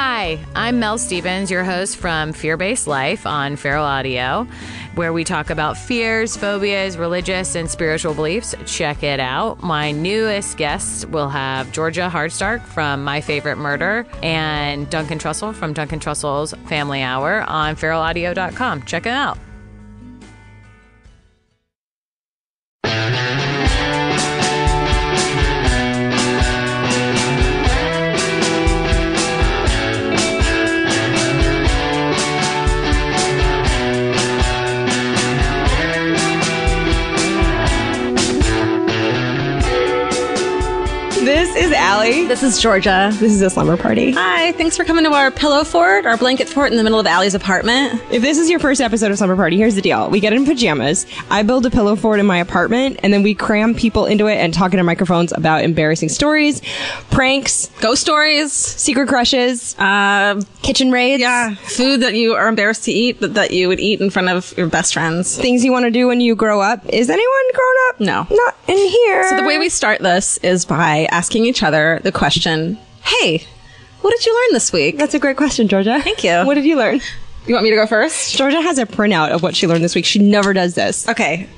Hi, I'm Mel Stevens, your host from Fear-Based Life on Feral Audio, where we talk about fears, phobias, religious and spiritual beliefs. Check it out. My newest guests will have Georgia Hardstark from My Favorite Murder and Duncan Trussell from Duncan Trussell's Family Hour on feralaudio.com. Check it out. This is Alie. This is Georgia. This is a slumber party. Hi, thanks for coming to our pillow fort, our blanket fort in the middle of Allie's apartment. If this is your first episode of Slumber Party, here's the deal. We get in pajamas, I build a pillow fort in my apartment, and then we cram people into it and talk into microphones about embarrassing stories, pranks, Ghost stories, secret crushes, kitchen raids. Yeah, food that you are embarrassed to eat, but that you would eat in front of your best friends. Things you want to do when you grow up. Is anyone grown up? No. Not in here. So the way we start this is by asking each other the question, hey, what did you learn this week? That's a great question, Georgia. Thank you. What did you learn? You want me to go first? Georgia has a printout of what she learned this week. She never does this. Okay.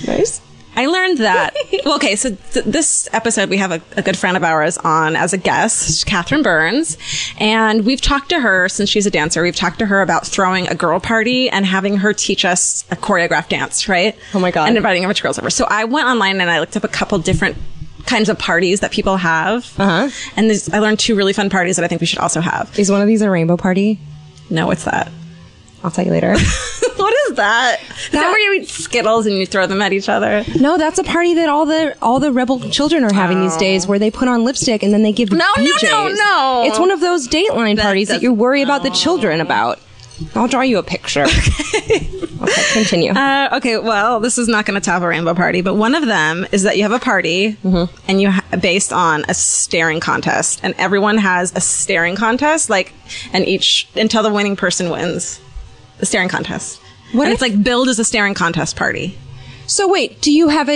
Nice. I learned that. Well, okay, so this episode we have a good friend of ours on as a guest, Catherine Burns, and we've talked to her since she's a dancer. We've talked to her about throwing a girl party and having her teach us a choreographed dance, right? Oh my God. And inviting a bunch of girls over. So I went online and I looked up a couple different kinds of parties that people have. Uh-huh. And I learned two really fun parties that I think we should also have. Is one of these a rainbow party? No, what's that? I'll tell you later. What is that? Is that where you eat Skittles and you throw them at each other? No, that's a party that all the rebel children are having these days, where they put on lipstick and then they give No. BJs. It's one of those Dateline parties that you worry about the children about. I'll draw you a picture. Okay, continue. Okay, well, this is not going to top a rainbow party, but one of them is that you have a party and you based on a staring contest, and everyone has a staring contest, and until the winning person wins. The staring contest. It's like billed as a staring contest party. So wait, do you have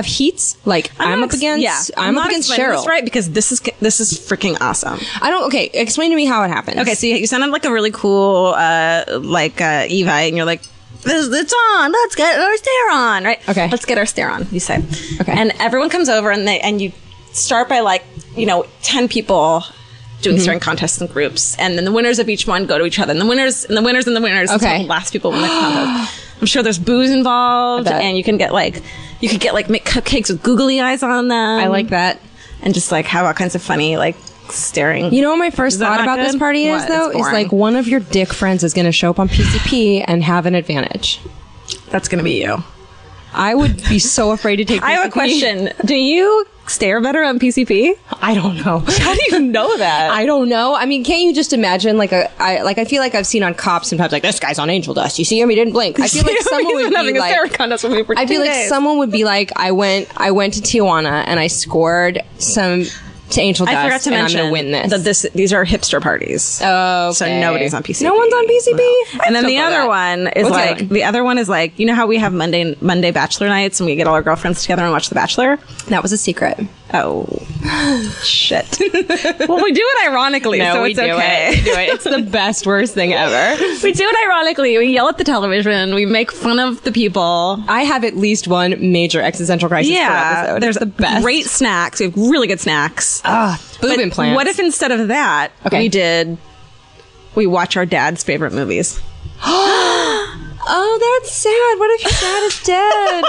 heats? Like I'm up against Cheryl, this right? Because this is freaking awesome. Okay, explain to me how it happens. Okay, so you sounded like a really cool Eva, and you're like, it's on. Let's get our stare on, right? Okay, let's get our stare on. You say, okay, and everyone comes over, and you start by 10 people doing staring contests in groups, and then the winners of each one go to each other, and the winners Okay, until the last people win the contest. I'm sure there's booze involved, and you can get make cupcakes with googly eyes on them. I like that, and just have all kinds of funny staring. You know what my first thought about this party is, though? Is one of your dick friends is going to show up on PCP and have an advantage. That's going to be you. I would be so afraid to take PCP. I have a question. Do you stare better on PCP? I don't know. How do you know that? I don't know. I mean, can't you just imagine I feel like I've seen on Cops sometimes this guy's on angel dust. You see him? He didn't blink. I feel like someone would be having a stare contest with me for 2 days. I feel like someone would be like, I went to Tijuana and I scored some to angel dust. I forgot to mention I'm going to win this. That these are hipster parties. Oh, okay. So nobody's on PCP. No one's on PCP? No. And then the other one is you know how we have Monday bachelor nights and we get all our girlfriends together and watch The Bachelor? That was a secret. Oh, shit. Well, we do it ironically, so it's okay. We do it. It's the best, worst thing ever. We do it ironically. We yell at the television. We make fun of the people. I have at least one major existential crisis per episode. There's the best. Great snacks. We have really good snacks. Boob implants. What if instead of that, we watch our dad's favorite movies? Oh, that's sad. What if your dad is dead?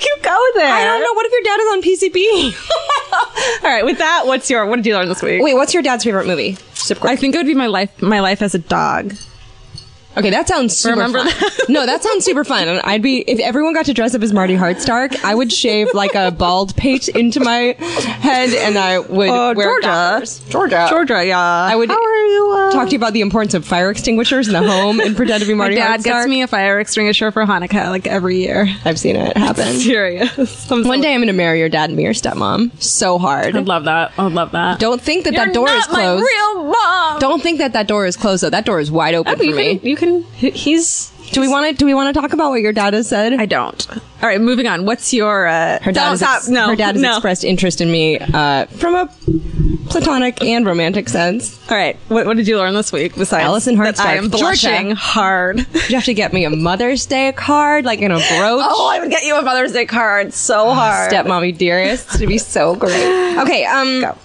You go there. I don't know. What if your dad is on PCP? All right. With that, what did you learn this week? Wait, what's your dad's favorite movie? I think it would be My Life as a Dog. Okay, that sounds super fun. That? No, that sounds super fun. And if everyone got to dress up as Marty Hardstark, I would shave a bald pate into my head, and I would wear Georgia, yeah. I would How are you? Talk to you about the importance of fire extinguishers in the home and pretend to be Marty Hardstark. My dad gets me a fire extinguisher for Hanukkah every year. I've seen it happen. Serious. One day I'm going to marry your dad and be your stepmom. So hard. I'd love that. Don't think that door is closed. You're not my real mom. Don't think that door is closed, though. That door is wide open for me. You can he's. Do we want to talk about what your dad has said? I don't. All right, moving on. What's your? Her dad has expressed interest in me from a platonic and romantic sense. All right, what did you learn this week besides Alison Hart's I am blushing hard? You have to get me a Mother's Day card, like in a brooch. Oh, I would get you a Mother's Day card so hard. Stepmommy dearest, it'd be so great. Okay, Go.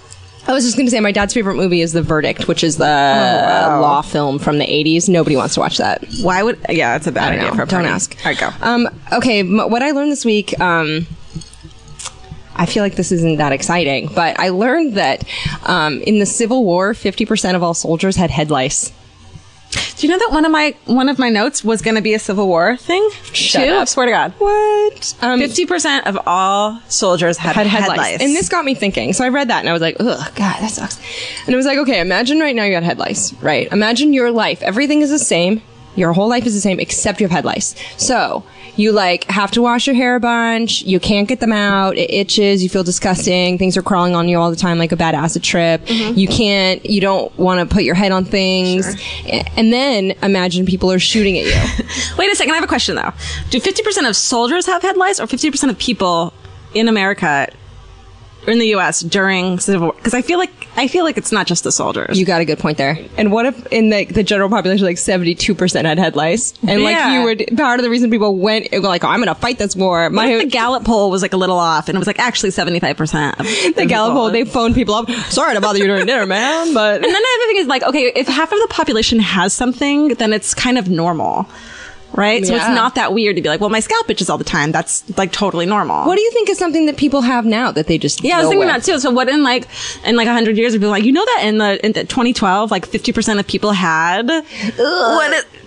I was just going to say my dad's favorite movie is The Verdict, which is the law film from the 80s. Nobody wants to watch that. Why would? Yeah, it's a bad idea. For a Don't party. ask. All right, go. Okay, what I learned this week. I feel like this isn't that exciting, but I learned that in the Civil War, 50% of all soldiers had head lice. Do you know that one of my notes was going to be a Civil War thing? Shut up. I swear to God. What? 50% of all soldiers had head lice. And this got me thinking. So I read that and I was like, ugh, God, that sucks. And it was like, okay, imagine right now you got head lice, right? Imagine your life. Everything is the same. Your whole life is the same except you have head lice. So you like have to wash your hair a bunch. You can't get them out. It itches. You feel disgusting. Things are crawling on you all the time like a bad acid trip. Mm-hmm. You don't want to put your head on things. Sure. And then imagine people are shooting at you. Wait a second. I have a question though. Do 50% of soldiers have head lice or 50% of people in America or in the U.S. during Civil War? Because I feel like it's not just the soldiers. You got a good point there. And what if in the general population, like 72% had head lice? And part of the reason people went like, oh, I'm going to fight this war. The Gallup poll was like a little off and it was like actually 75%. The Gallup poll, they phoned people up. Sorry to bother you during dinner, man. But and then the other thing is like, okay, if half of the population has something, then it's kind of normal. Right? Yeah. So it's not that weird to be like, well, my scalp itches all the time. That's like totally normal. What do you think is something that people have now that they just I was thinking that too. So what in 100 years would be like, you know that in the 2012, like 50% of people had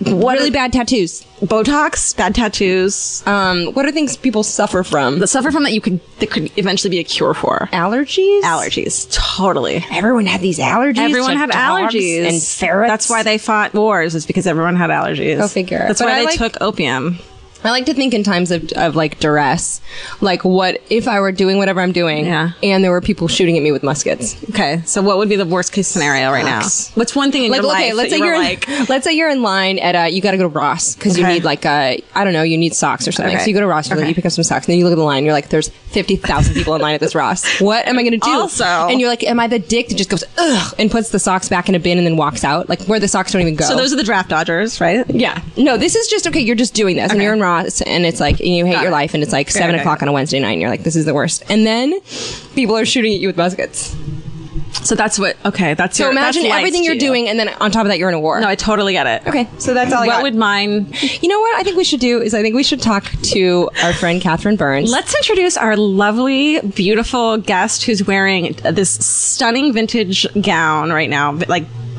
really bad tattoos. Botox, bad tattoos. What are things people suffer from? That could eventually be a cure for. Allergies? Allergies. Totally. Everyone had these allergies. Everyone had allergies. And ferrets. That's why they fought wars, is because everyone had allergies. Go figure. That's why they took opium. I like to think in times of like duress, like what if I were doing whatever I'm doing and there were people shooting at me with muskets. Okay, so what would be the worst case scenario right now? What's one thing in your life let's say you're in line at you got to go to Ross because you need you need socks or something. Okay. So you go to Ross, you pick up some socks, and then you look at the line, you're like, there's 50,000 people in line at this Ross. What am I going to do? Also, and you're like, am I the dick that just goes ugh and puts the socks back in a bin and then walks out, like where the socks don't even go? So those are the draft dodgers, right? Yeah. No, this is just okay. You're just doing this, and you're in Ross, and it's like you hate your life, and it's like 7 o'clock on a Wednesday night, and you're like, this is the worst. And then people are shooting at you with muskets. So that's what. Okay, that's so imagine everything you're doing, and then on top of that, you're in a war. No, I totally get it. Okay, so that's all. What would mine? You know what I think we should do is I think we should talk to our friend Catherine Burns. Let's introduce our lovely, beautiful guest who's wearing this stunning vintage gown right now,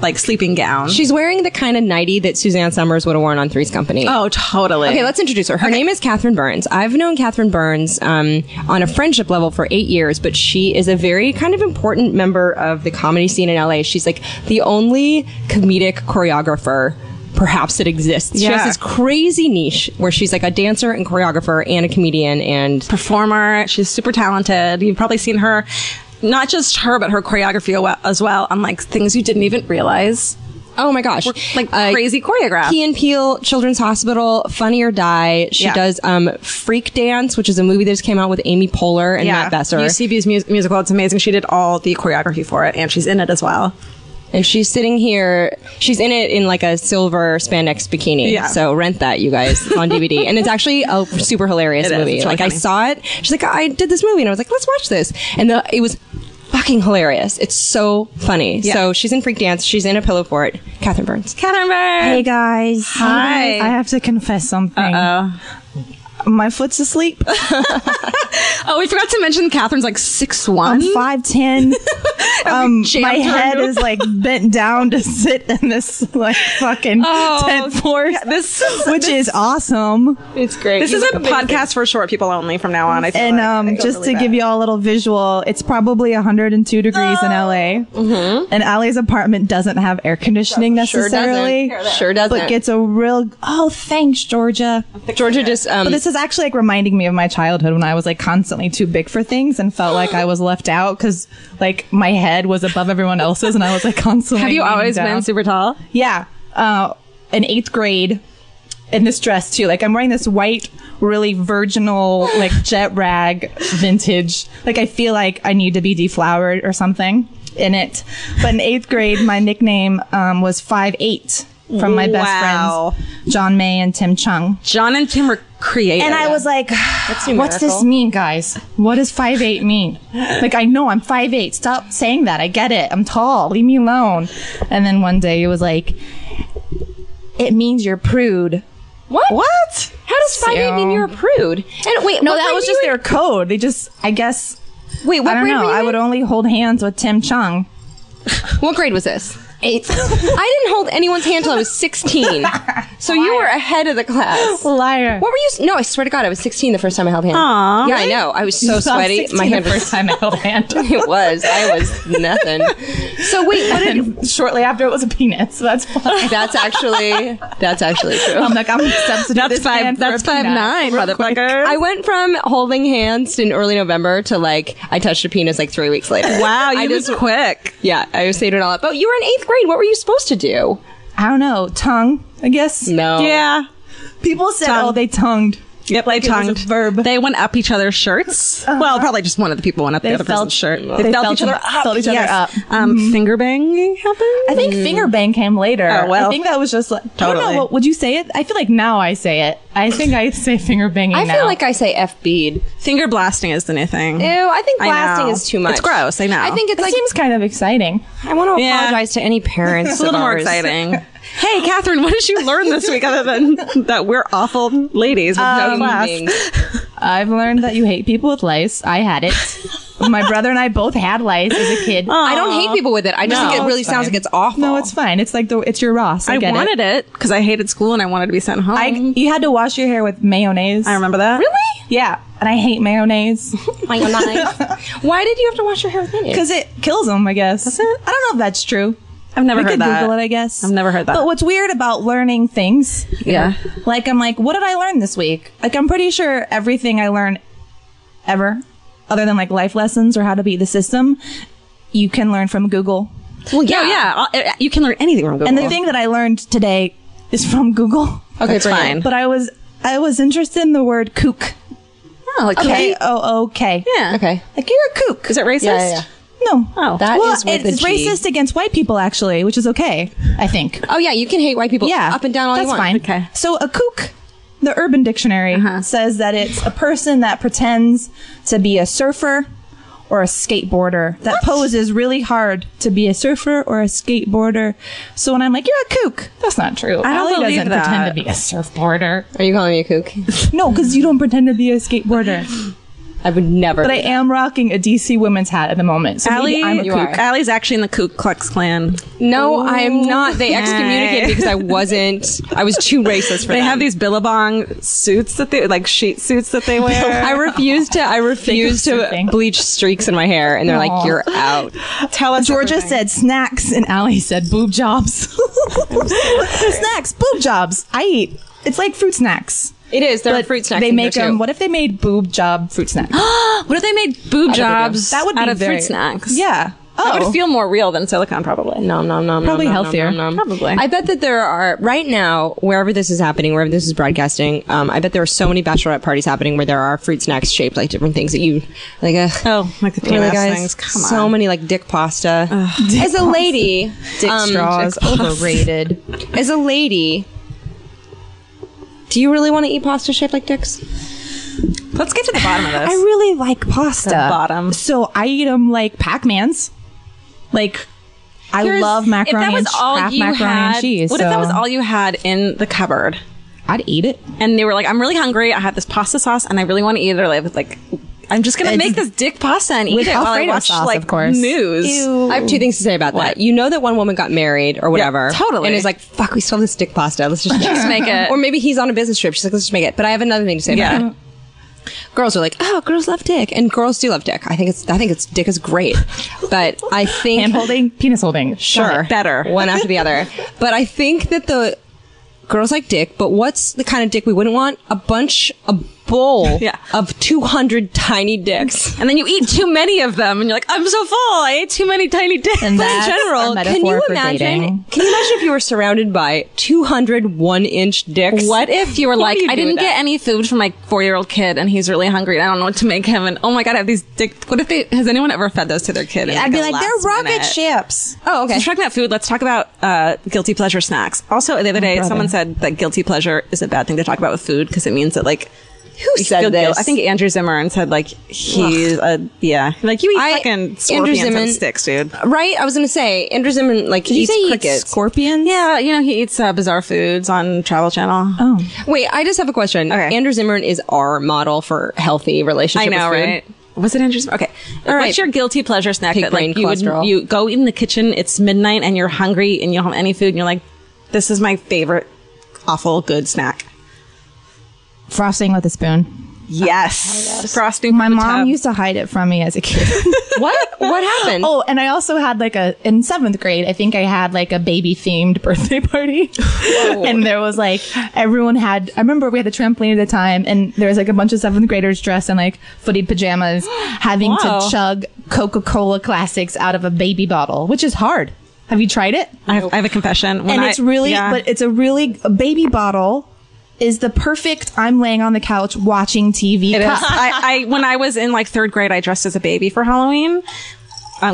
like sleeping gown. She's wearing the kind of nightie that Suzanne Summers would have worn on Three's Company. Oh, totally. Okay, let's introduce her. Her name is Catherine Burns. I've known Catherine Burns on a friendship level for 8 years, but she is a very kind of important member of the comedy scene in LA. She's like the only comedic choreographer perhaps that exists. She has this crazy niche where she's like a dancer and choreographer and a comedian and performer. She's super talented. You've probably seen her. Not just her, but her choreography as well on like things you didn't even realize. Oh my gosh. Like crazy choreograph. Key and Peele, Children's Hospital, Funny or Die. She does Freak Dance, which is a movie that just came out with Amy Poehler and Matt Besser. UCB's musical. It's amazing. She did all the choreography for it, and she's in it as well. And she's sitting here. She's in it in like a silver spandex bikini. Yeah. So rent that, you guys. It's on DVD. And it's actually a super hilarious movie. Like I saw it. She's like, I did this movie. And I was like, let's watch this. And it was fucking hilarious. It's so funny. Yeah. So she's in Freak Dance. She's in A Pillow Fort. Catherine Burns. Catherine Burns. Hey guys. Hi. I have to confess something. Uh-oh. My foot's asleep. Oh, we forgot to mention Catherine's like 6'1". I'm 5'10". My head is like bent down to sit in this like fucking 10th floor, which is awesome. It's great. This is a podcast for short people only from now on. I feel and just to give you all a little visual, it's probably 102 degrees in LA. Mm-hmm. And Alie's apartment doesn't have air conditioning necessarily. Sure doesn't. But gets a real, thanks, Georgia. Georgia just, but this is actually like reminding me of my childhood when I was like constantly too big for things and felt like I was left out because like my head was above everyone else's and I was like constantly. Have you always been super tall? Yeah. in 8th grade in this dress too. Like I'm wearing this white, really virginal, like jet rag vintage. Like I feel like I need to be deflowered or something in it. But in 8th grade, my nickname was 5'8" from my best friends, John May and Tim Chung. John and Tim were creative. And I was like, what's this mean, guys? What does 5'8" mean? Like, I know I'm 5'8". Stop saying that. I get it. I'm tall. Leave me alone. And then one day it was like, it means you're prude. What? How does 5'8" mean you're a prude? And wait, no, that was just their code. They just, I guess. Wait, what I don't grade know. were you I in? would only hold hands with Tim Chung. What grade was this? 8th. I didn't hold anyone's hand till I was 16. So you were ahead of the class. Liar. What were you? No, I swear to God, I was 16 the first time I held hands. Aww. Yeah, I know. I was so sweaty. My hand the first time I held a hand. It was. I was nothing. So wait, what did? Shortly after it was a penis. So that's fine. That's actually true. I'm like, I'm gonna substitute this hand for a That's peanut. 5'9", motherfucker. I went from holding hands in early November to like I touched a penis like 3 weeks later. Wow, I you was quick. Yeah, I was saying it all up. But you were in 8th grade. What were you supposed to do? I don't know. Tongue, I guess. No. Yeah. People said, Tongue. oh, they tongued. Yep, they Like it was a tongued. verb. They went up each other's shirts. Well, probably just one of the people went up the other person's shirt. They felt each other up. Felt each other up. Finger banging happened? I think finger bang came later. Oh, well. I think that was just like, I don't Totally. know, would you say it? I feel like now I say it. I think I say finger banging I now. feel like I say F-bead. Finger blasting is the new thing. Ew, I think I blasting know. is too much. It's gross, I know. I think it's it like, seems kind of exciting. I want to Yeah. apologize to any parents. It's a little more exciting. Hey, Catherine, what did you learn this week other than that we're awful ladies with no class? I've learned that you hate people with lice. I had it. My brother and I both had lice as a kid. I don't hate people with it. I just think it really it's sounds fine. like it's awful. No, it's fine. It's like it's your Ross. I get wanted it because I hated school and I wanted to be sent home. You had to wash your hair with mayonnaise. I remember that. Really? Yeah, and I hate mayonnaise Why did you have to wash your hair with mayonnaise? because it kills them. I guess. That's it. I don't know if that's true. I've never We heard could that. Google it, I guess. I've never heard that. But what's weird about learning things? Yeah. Like I'm like, what did I learn this week? Like I'm pretty sure everything I learned ever, other than like life lessons or how to beat the system, you can learn from Google. Well, Yeah. You can learn anything from Google. And the thing that I learned today is from Google. Okay, That's fine. But I was interested in the word kook. Oh, like K-O-O-K. Yeah. Okay. Like you're a kook. Is it racist? Yeah. No. Oh. That Well, is with it's a G. racist against white people actually, which is okay, I think. Oh, yeah, you can hate white people Yeah. up and down all that's you want. fine. Okay. So a kook, the Urban Dictionary says that it's a person that pretends to be a surfer or a skateboarder that poses really hard to be a surfer or a skateboarder. So when I'm like, you're a kook, that's not true. I don't Alie believe doesn't that. pretend to be a surfboarder. Are you calling me a kook? No, because you don't pretend to be a skateboarder. I would never. But I am rocking a DC women's hat at the moment. So maybe Allie, I'm a you kook. are. Allie's actually in the Ku Klux Klan. No, I'm not. They excommunicated me because I was too racist for They them. have these Billabong suits that they like sheet suits that they wear. I refuse to surfing. bleach streaks in my hair, and they're Aw. like, "You're out." Tell us. Georgia everything. said snacks and Allie said boob jobs. Snacks, boob jobs. I eat. It's like fruit snacks. It is. There are But fruit snacks. they in make here, too. them. What if they made boob job fruit snacks? What if they made boob jobs That would be out of very- fruit snacks? Yeah. That Oh, would feel more real than silicone, probably. No. Probably no, healthier. No. Probably. I bet that there are right now, wherever this is happening, wherever this is broadcasting. I bet there are so many bachelorette parties happening where there are fruit snacks shaped like different things that you like. Oh, like the Really, PMS guys? things. Come on. So many like dick pasta. As a lady, dick straws overrated. as a lady, do you really want to eat pasta shaped like dicks? Let's get to the bottom of this. I really like pasta. The bottom. So I eat them like Pac-Mans. Like I love macaroni if that was and all Kraft you macaroni had, and cheese. What if that so was all you had in the cupboard? I'd eat it. And they were like, I'm really hungry. I have this pasta sauce and I really want to eat it. Or like, I'm just going to make this dick pasta and eat with it while I Alfredo watch sauce, like of course. news. I have two things to say about that. You know that one woman got married or whatever. totally. And is like, fuck, we still have this dick pasta. Let's just make it. Or maybe he's on a business trip. She's like, let's just make it. But I have another thing to say about Yeah. it. Girls are like, oh, girls love dick. And girls do love dick. I think it's dick is great. But I think Hand holding, penis holding. sure. Better. One after the other. But I think that the girls like dick, but what's the kind of dick we wouldn't want? A bunch bowl Yeah. of 200 tiny dicks. And then you eat too many of them, and you're like, I'm so full. I ate too many tiny dicks. And But in that's general, our can metaphor you for imagine? dating. Can you imagine if you were surrounded by 200 1-inch dicks? What if you were like, do you I do didn't with get that? any food for my 4-year-old kid, and he's really hungry, and I don't know what to make him, and oh my god, I have these what if has anyone ever fed those to their kid? I'd be like, they're rocket ships. Oh, okay. So talking about food, let's talk about guilty pleasure snacks. Also, the other day, someone said that guilty pleasure is a bad thing to talk about with food because it means that like Who said this? I think Andrew Zimmern said like he's like you eat fucking Andrew scorpions Zimmern- and sticks, dude. Right? I was going to say, Andrew Zimmern, like, Did you eats say he eats crickets. scorpions? Yeah, you know he eats bizarre foods on Travel Channel. Oh. Wait, I just have a question. Okay. Andrew Zimmern is our model for healthy I relationship know, with food. right? Was it Andrew Zimmern? Okay, right. what's your guilty pleasure snack Pig that brain like you would cholesterol. you go in the kitchen? It's midnight and you're hungry and you don't have any food and you're like, this is my favorite awful good snack. Frosting with a spoon. Yes, frosting. My from the mom tub. used to hide it from me as a kid. What? What happened? Oh, and I also had like in 7th grade, I think I had like a baby themed birthday party. And there was like, I remember we had the trampoline at the time and there was like a bunch of 7th graders dressed in like footed pajamas having Wow. to chug Coca-Cola classics out of a baby bottle, which is hard. Have you tried it? I have a confession. When And it's really, yeah. but it's a baby bottle is the perfect, I'm laying on the couch watching TV It is. cup. I when I was in like 3rd grade, I dressed as a baby for Halloween,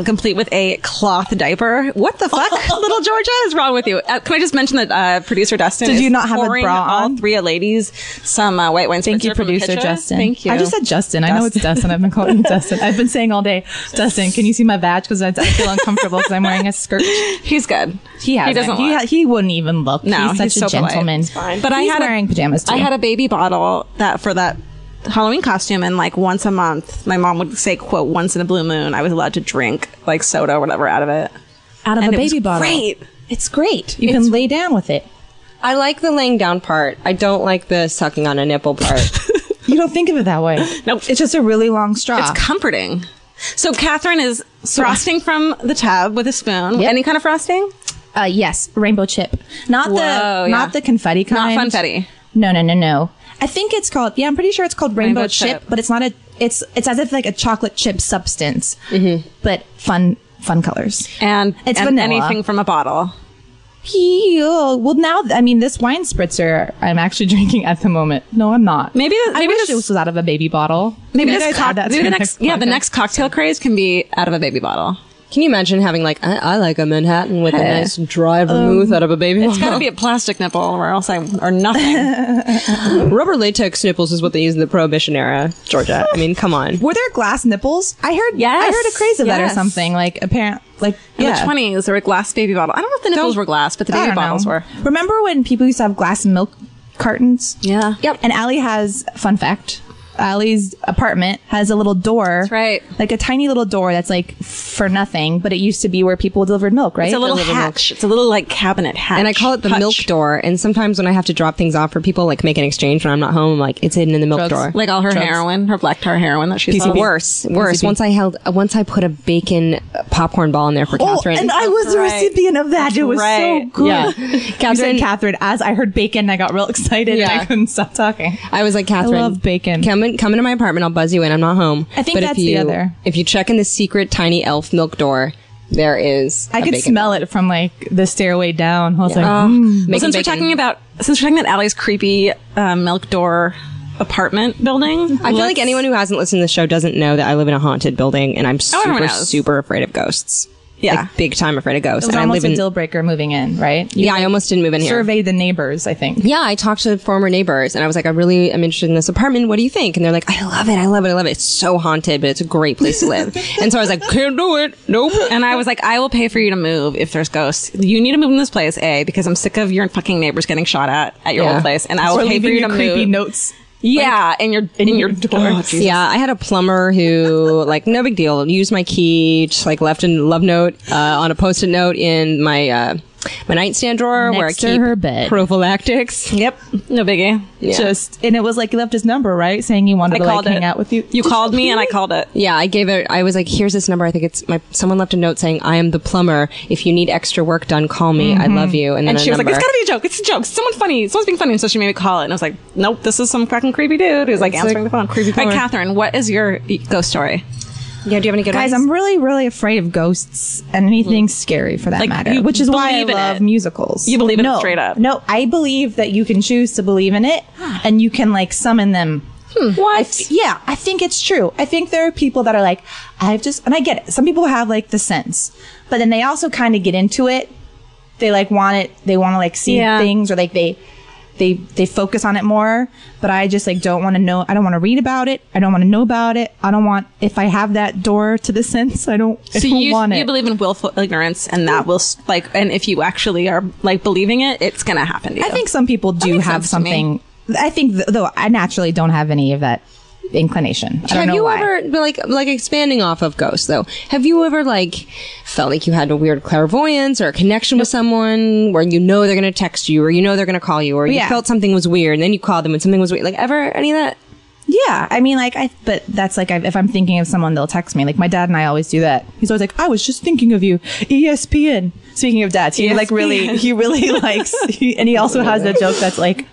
complete with a cloth diaper. What the fuck, little Georgia, is wrong with you? Can I just mention that producer Dustin? Did is you not have a pouring bra all on? 3 ladies some white wine. Thank you, spritzer from the producer kitchen. Justin. Thank you. I just said Justin. I know it's Dustin. I've been calling him Dustin. I've been saying all day, Dustin, can you see my badge? Because I feel uncomfortable because I'm wearing a skirt. He's good. He hasn't. doesn't look. He wouldn't even look. No, he's such he's a so polite. gentleman. It's fine. But I He's had wearing pajamas too. I had a baby bottle for that Halloween costume, and like once a month, my mom would say, "quote once in a blue moon," I was allowed to drink like soda or whatever out of it. out of And a it was baby bottle. great. It's great. You can lay down with it. I like the laying down part. I don't like the sucking on a nipple part. You don't think of it that way. Nope. It's just a really long straw. It's comforting. So Catherine is frosting from the tub with a spoon. Any kind of frosting? Yes, rainbow chip. Not Whoa, not the confetti kind. Not funfetti. No. I think it's called. Yeah, I'm pretty sure it's called rainbow, Rainbow chip, chip. but it's not a. It's as if like a chocolate chip substance, but fun colors. And It's and vanilla. anything from a bottle. Well, now I mean this wine spritzer I'm actually drinking at the moment. No, I'm not. Maybe I wish this was out of a baby bottle. Maybe You this guys add that to maybe the your next podcast. the next cocktail craze can be out of a baby bottle. Can you imagine having like, I like a Manhattan with a nice dry vermouth out of a baby It's got to bottle? be a plastic nipple, or else or nothing. Rubber latex nipples is what they used in the Prohibition era, Georgia. I mean, come on. Were there glass nipples? I heard. Yes. I heard a craze of that or Yes. something. Like apparent. Like In yeah. the 20s, there were glass baby bottle. I don't know if the nipples were glass, but the I baby don't bottles know. were. Remember when people used to have glass milk cartons? Yeah. Yep. And Alie has, fun fact, Allie's apartment has a little door. That's right. Like a tiny little door that's like for nothing, but it used to be where people delivered milk, right? It's a little hatch. It's a little like cabinet hatch. And I call it the Hutch. milk door. And sometimes when I have to drop things off for people, like make an exchange when I'm not home, I'm like, it's hidden in the milk Drugs. drawer. Like all her Drugs. heroin, her black tar heroin that she's Oh, worse. Once I put a bacon popcorn ball in there for Catherine. and I was the right. recipient of that. It was so right. good. Yeah. You said Catherine, Catherine, as I heard bacon, I got real excited and Yeah. I couldn't stop talking. I was like, Catherine, love bacon. Come into my apartment. I'll buzz you in. I'm not home. I think but that's if the you, other. If you check in the secret tiny elf milk door, there is. I a could bacon smell ball. it from like the stairway down. I was like, Well, Making since we're bacon. talking about Allie's creepy milk door apartment building, I feel like anyone who hasn't listened to the show doesn't know that I live in a haunted building, and I'm everyone super, knows. super afraid of ghosts. Yeah. Like, big time afraid of ghosts. it was And I almost live a in. deal breaker moving in, right? You Yeah, I almost didn't move in here. surveyed the neighbors, I think. Yeah, I talked to former neighbors and I was like, I really am interested in this apartment. What do you think? And they're like, I love it. I love it. I love it. It's so haunted, but it's a great place to live. And so I was like, can't do it. Nope. and I was like, I will pay for you to move if there's ghosts. You need to move in this place, A, because I'm sick of your fucking neighbors getting shot at your Yeah. old place, and I will Or pay for leaving you your to creepy move. notes. Yeah, in your door. Oh, Jesus. Yeah, I had a plumber who, like, no big deal, used my key, just like left a love note on a post-it note in my my nightstand drawer where I Next to keep her bed. prophylactics. Yep. No biggie. Yeah. And it was like he left his number, right? Saying he wanted to like hang out with you. You called me and I called it. Yeah, I gave it. I was like, "Here's this number. I think it's someone left a note saying I am the plumber. If you need extra work done, call me. I love you." And then she was like, "It's gotta be a joke. It's a joke. Someone's funny. Someone's being funny." And so she made me call it. And I was like, "Nope, this is some fucking creepy dude who's like answering the phone." creepy All right, plumber. Catherine, what is your ghost story? Yeah, do you have any good Guys, ones? I'm really, really afraid of ghosts and anything scary for that Like, matter, you which is why I believe in love it. musicals. You believe in it no, straight up? No, I believe that you can choose to believe in it and you can like summon them. What? Yeah, I think it's true. I think there are people that are like, and I get it. Some people have like the sense, but then they also kind of get into it. They like want it. They want to like see things or like they focus on it more, but I just like don't want to know. I don't want to read about it. I don't want to know about it. I don't want, if I have that door to the sense, I don't want it. You believe in willful ignorance and that will like, and if you actually are like believing it, it's going to happen to you. I think some people do makes have sense to me. something. I think though I naturally don't have any of that inclination. I don't Have know you why. ever, like expanding off of ghosts though, have you ever like felt like you had a weird clairvoyance or a connection with someone where you know they're going to text you or you know they're going to call you or you Yeah. felt something was weird and then you called them and something was weird? Like ever any of that? Yeah, I mean, like, but that's like, if I'm thinking of someone, they'll text me. Like, my dad and I always do that. He's always like, I was just thinking of you. ESPN. Speaking of dads, he really likes, and he also has that joke that's like,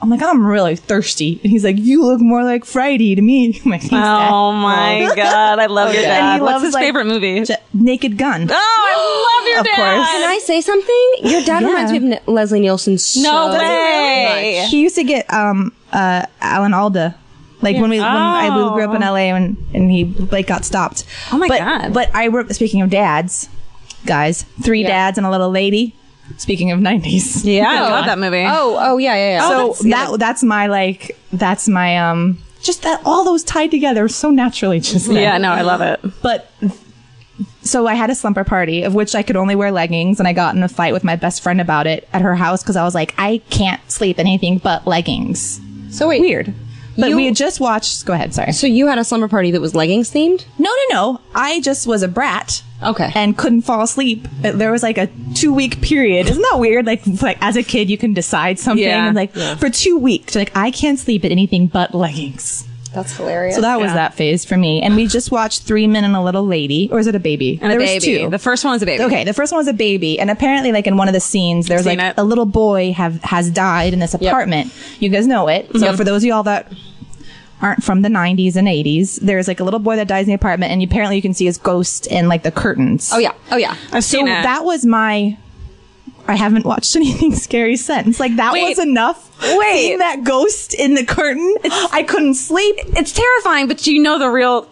I'm like, I'm really thirsty. And he's like, you look more like Friday to me. I'm like, thanks, Dad. oh my God. I love your And dad. he What's loves, his like, favorite movie? Naked Gun. Oh, I love your Of dad. course. Can I say something? Your dad reminds me of Leslie Nielsen so No much. way. He used to get Alan Alda. Like when we grew up in LA and he like got stopped. Oh my God. But speaking of dads, guys, three dads and a little lady. Speaking of 90s. Yeah, I love that movie. Oh, yeah. So that's my just that all those tied together so naturally just then. Yeah, no, I love it. But so I had a slumber party of which I could only wear leggings, and I got in a fight with my best friend about it at her house because I was like, I can't sleep in anything but leggings. So wait. Weird. But we had just watched. Go ahead. Sorry. So you had a slumber party that was leggings themed? No. I just was a brat. Okay. And couldn't fall asleep. There was like a 2-week period. Isn't that weird? Like as a kid, you can decide something. Yeah. And for 2 weeks, like I can't sleep in anything but leggings. That's hilarious. So that was that phase for me. And we just watched 3 Men and a Little Lady. Or is it a baby? And there a was baby. 2. The first one was a baby. Okay, the first one was a baby, and apparently, like in one of the scenes, there's Seen like it. a little boy has died in this apartment. You guys know it. So for those of y'all that aren't from the 90s and 80s, there's like a little boy that dies in the apartment, and apparently you can see his ghost in like the curtains. Oh yeah. I've So seen it. that was my. I haven't watched anything scary since. Like that was enough. Seeing that ghost in the curtain, I couldn't sleep. It's terrifying, but do you know the real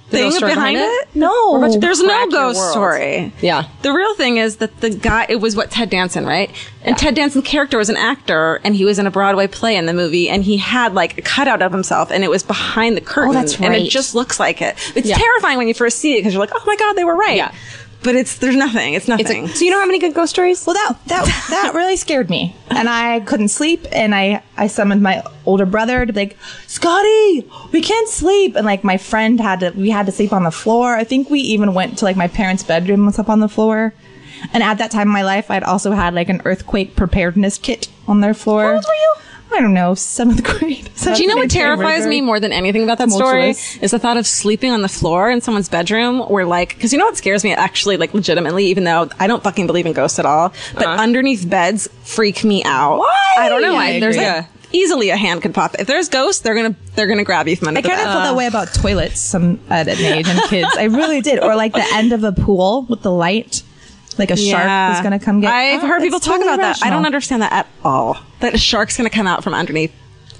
thing ghost story behind behind it? No. There's no crack your ghost world. story. Yeah. The real thing is that the guy, it was Ted Danson, right? And Ted Danson's character was an actor, and he was in a Broadway play in the movie, and he had like a cutout of himself, and it was behind the curtain. that's And it right. just looks like it. It's terrifying when you first see it, because you're like, oh my God, they were right. Yeah. But there's nothing. It's nothing. So you don't have any good ghost stories? Well, that really scared me, and I couldn't sleep. And I summoned my older brother to be like, Scotty, we can't sleep. And like my friend we had to sleep on the floor. I think we even went to like my parents' bedroom and slept on the floor. And at that time in my life, I'd also had like an earthquake preparedness kit on their floor. How old were you? I don't know, 7th grade. Do you know what terrifies me more than anything about that story? Tumultuous. Is the thought of sleeping on the floor in someone's bedroom where like, because you know what scares me actually, like legitimately, even though I don't fucking believe in ghosts at all, but underneath beds freak me out. Why? I don't know. I There's agree. easily a hand could pop. If there's ghosts, they're gonna grab you from under I the kind bed. of felt that way about toilets at an age and kids. I really did. Or like the end of a pool with the light. Like a shark was going to come get. I've heard people talk about that. I don't understand. understand that at all. That a shark's going to come out from underneath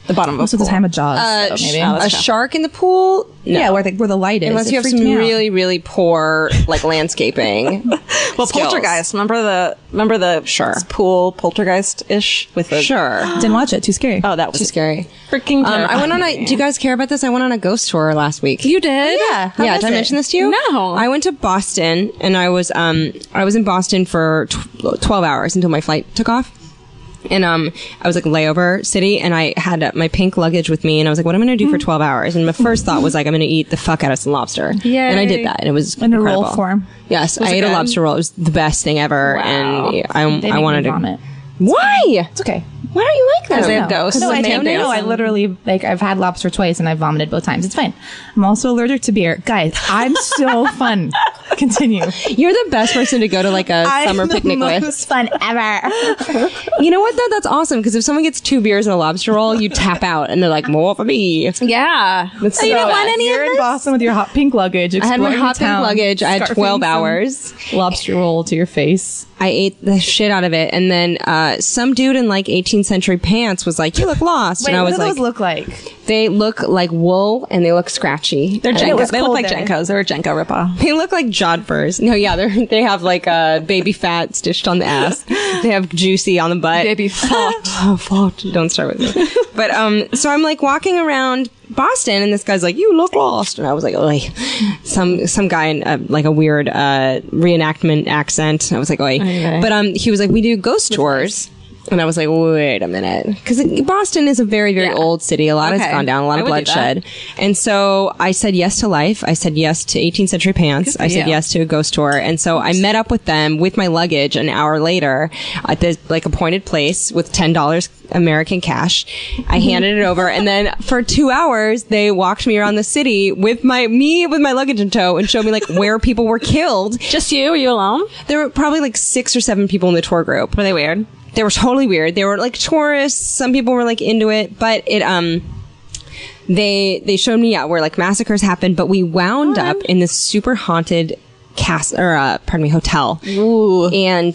the bottom of a Most of pool. the time, a Jaws. maybe. A shark in the pool? No. Yeah, where the light is. Unless It you have freaked some me out. really, really poor like landscaping. Well, skills. Poltergeist. Remember the pool Poltergeist-ish with the Didn't watch it. Too scary. Oh, that was Too scary. freaking terrifying. I went on do you guys care about this? I went on a ghost tour last week. You did? Yeah. How Yeah, was did I it? mention this to you? No. I went to Boston and I was in Boston for 12 hours until my flight took off. And I was like layover city, and I had my pink luggage with me, and I was like, what am I going to do for 12 hours? And my first thought was like, I'm going to eat the fuck out of some lobster. Yay. And I did that, and it was In a incredible. roll form. Yes, I ate a lobster roll. It was the best thing ever, and I wanted to vomit. Why? It's okay. Why don't you like that? Because they have ghosts. No, I and take mayonnaise. no. I literally I've had lobster twice and I vomited both times. It's fine. I'm also allergic to beer, guys. I'm so fun. Continue. You're the best person to go to like a summer picnic with. Most fun ever. You know what though? That's awesome because if someone gets 2 beers and a lobster roll, you tap out and they're like, more for me. Yeah. That's you don't so- want any You're of in this? Boston with your hot pink luggage. I had my exploring hot pink town, luggage. I had scarfing 12 some hours. Lobster roll to your face. I ate the shit out of it, and then some dude in like 18th century pants was like, "You look lost," Wait, and I what was do like, those look like? "They look like wool, and they look scratchy. They're And Jenko. They look cold like there. Jenkos. They're a Jenko ripoff. They look like jodhpurs. No, yeah, they have like baby fat stitched on the ass. They have juicy on the butt. Baby fat. Oh, fuck. Don't start with me. But so I'm like walking around Boston, and this guy's like, "You look lost," and I was like, "Oi." Some guy in like a weird reenactment accent. I was like, "Oi." Okay. But he was like, "We do ghost tours." And I was like, wait a minute. Because Boston is a very, very old city. A lot has Okay. gone down, a lot I of would do bloodshed. And so I said yes to life. I said yes to 18th century pants. I said you. yes to a ghost tour. And so I met up with them with my luggage an hour later at this like appointed place with $10 American cash. I handed it over. And then for 2 hours, they walked me around the city with my luggage in tow and showed me like where people were killed. Just you? Were you alone? There were probably like 6 or 7 people in the tour group. Were they weird? They were totally weird. They were like tourists. Some people were like into it, but it, they showed me, where like massacres happened, but we wound up in this super haunted hotel. Ooh. And,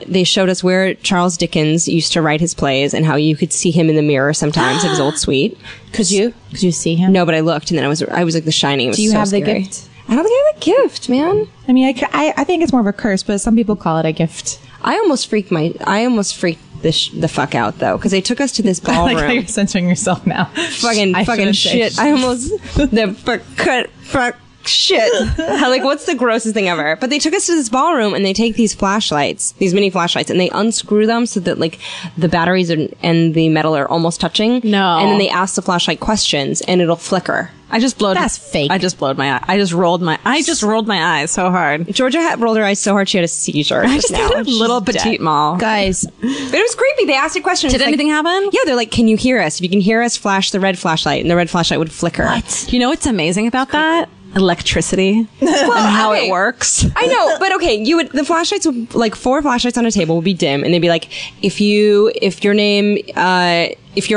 they showed us where Charles Dickens used to write his plays and how you could see him in the mirror sometimes at his old suite. Could you see him? No, but I looked and then I was like The Shining. It was Do you so have the scary. gift? I don't think I have a gift, man. I mean, I think it's more of a curse, but some people call it a gift. I almost freaked the fuck out though, because they took us to this I ballroom. like how you're censoring yourself now. fucking shouldn't say shit. I almost fuck shit. How, like, what's the grossest thing ever? But they took us to this ballroom and they take these flashlights, these mini flashlights, and they unscrew them so that like the batteries and the metal are almost touching. No. And then they ask the flashlight questions and it'll flicker. I just blowed. That's fake. I just blowed my eye. I just rolled my eyes so hard. Georgia rolled her eyes so hard she had a seizure. I just now. had a little She's petite dead. mall. Guys, But it was creepy. They asked a question. Did It's like- anything happen? Yeah, they're like, "Can you hear us? If you can hear us, flash the red flashlight," and the red flashlight would flicker. You know what's amazing about that? Electricity and how okay. it works. I know, but okay, the flashlights would, like 4 flashlights on a table would be dim, and they'd be like, if you're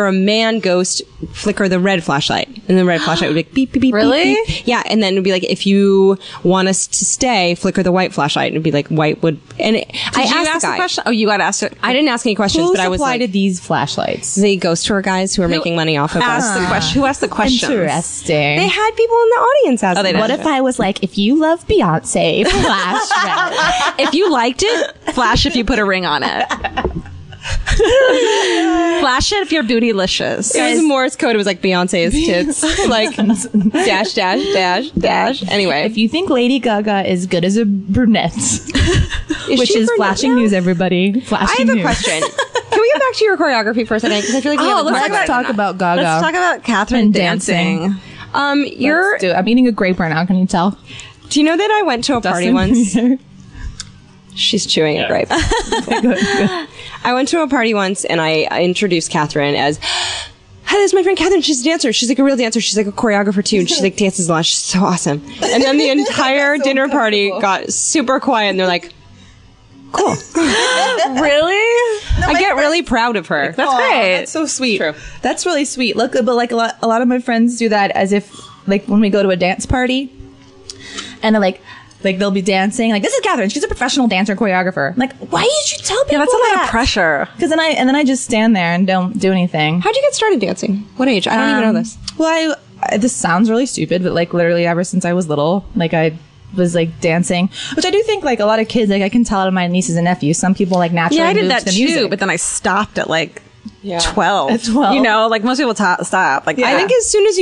a man ghost, flicker the red flashlight, and the red flashlight would be like beep beep beep. Really? Beep, beep. Yeah, and then it'd be like, if you want us to stay, flicker the white flashlight, and it'd be like white would. And Did you asked ask the guy. question? Oh, you got asked it. I didn't ask any questions, who but I was supplied like, these flashlights? the ghost tour guys who are making money off of Asked us. the question. Who asked the question? Interesting. They had people in the audience ask. Oh, they them. did. What if I was like, if you love Beyonce, flash red. If you liked it, flash if you put a ring on it. Flash it if you're bootylicious. It was Morse code. It was like Beyonce's tits, like dash dash dash dash. Anyway, If you think Lady Gaga is good as a brunette, which she is brunette flashing now? news, everybody. I Flashing have a news. question. Can we get back to your choreography for a second? Because I feel like we haven't let's talked talk about Let's talk about Gaga. Let's talk about Catherine And dancing. dancing. You're. Let's do it. I'm eating a grape right now. Can you tell? Do you know that I went to a party once? She's chewing a grape. I went to a party once and I introduced Catherine as, "Hi, this is my friend Catherine. She's a dancer. She's like a real dancer. She's like a choreographer too. And she like dances a lot. She's so awesome." And then the entire dinner party got super quiet and they're like, "Cool." Really? I get really proud of her. That's great. That's so sweet. True. That's really sweet. Look, but like a lot of my friends do that as if like when we go to a dance party, and they're like they'll be dancing. Like, "This is Catherine. She's a professional dancer choreographer." I'm like, why did you tell people Yeah, that's a lot that? of pressure. Because then I just stand there and don't do anything. How'd you get started dancing? What age? I don't even know this. Well, this sounds really stupid, but like literally ever since I was little, like I was like dancing, which I do think like a lot of kids, like I can tell out of my nieces and nephews. Some people like naturally Yeah, I did move that to too, music. but then I stopped at like 12. At 12. You know, like most people stop. Like I think as soon as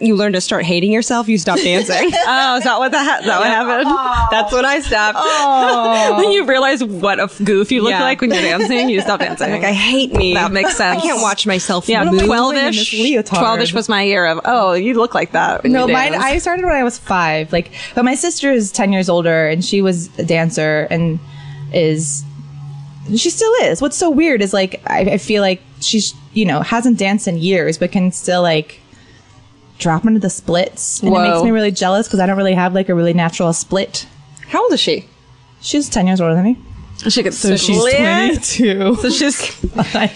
you learn to start hating yourself, you stop dancing. oh, is that what happened? That's when I stopped. When you realize what a goof you look like when you're dancing, you stop dancing. Like, I hate me. That makes sense. I can't watch myself Yeah, move. 12-ish. 12-ish was my year of, you look like that. When No, you mine. dance. I started when I was 5. Like, but my sister is 10 years older, and she was a dancer, and she still is. What's so weird is like I feel like she's hasn't danced in years, but can still like drop into the splits, and it makes me really jealous because I don't really have like a really natural split. How old is she? She's 10 years older than me. She gets So she's 22. So she's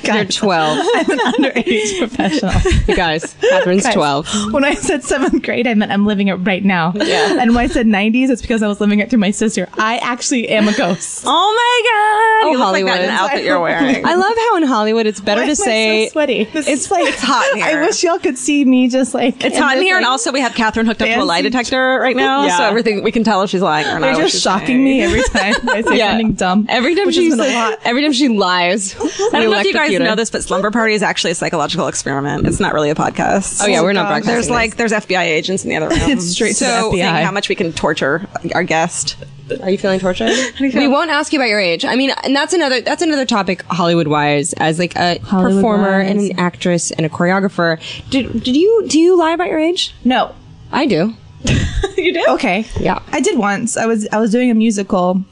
You're 12. I'm an underage professional. You guys, Catherine's Guys, 12. When I said 7th grade, I meant I'm living it right now. Yeah. And when I said 90s, it's because I was living it through my sister. I actually am a ghost. oh my god! You look Hollywood. like that in an outfit you're wearing. I love how in Hollywood it's better Why to am I say so sweaty. It's like it's hot in here. I wish y'all could see me just like It's hot in here, and also we have Catherine hooked up to a lie fancy- detector right now, Yeah. so everything we can tell if she's lying or not. they're what just she's shocking saying. me every time I say something dumb. Every time which she has been a lot. every time she lies. I don't know if you guys know this, but Slumber Party is actually a psychological experiment. It's not really a podcast. Oh yeah, we're not God. broadcasting. There's FBI agents in the other room. It's straight to so the FBI. seeing how much we can torture our guest. Are you feeling tortured? We won't ask you about your age. I mean, and that's another topic Hollywood wise, as like a performer and an actress and a choreographer. Do you lie about your age? No. I do. You do? Okay. Yeah. I did once. I was doing a musical,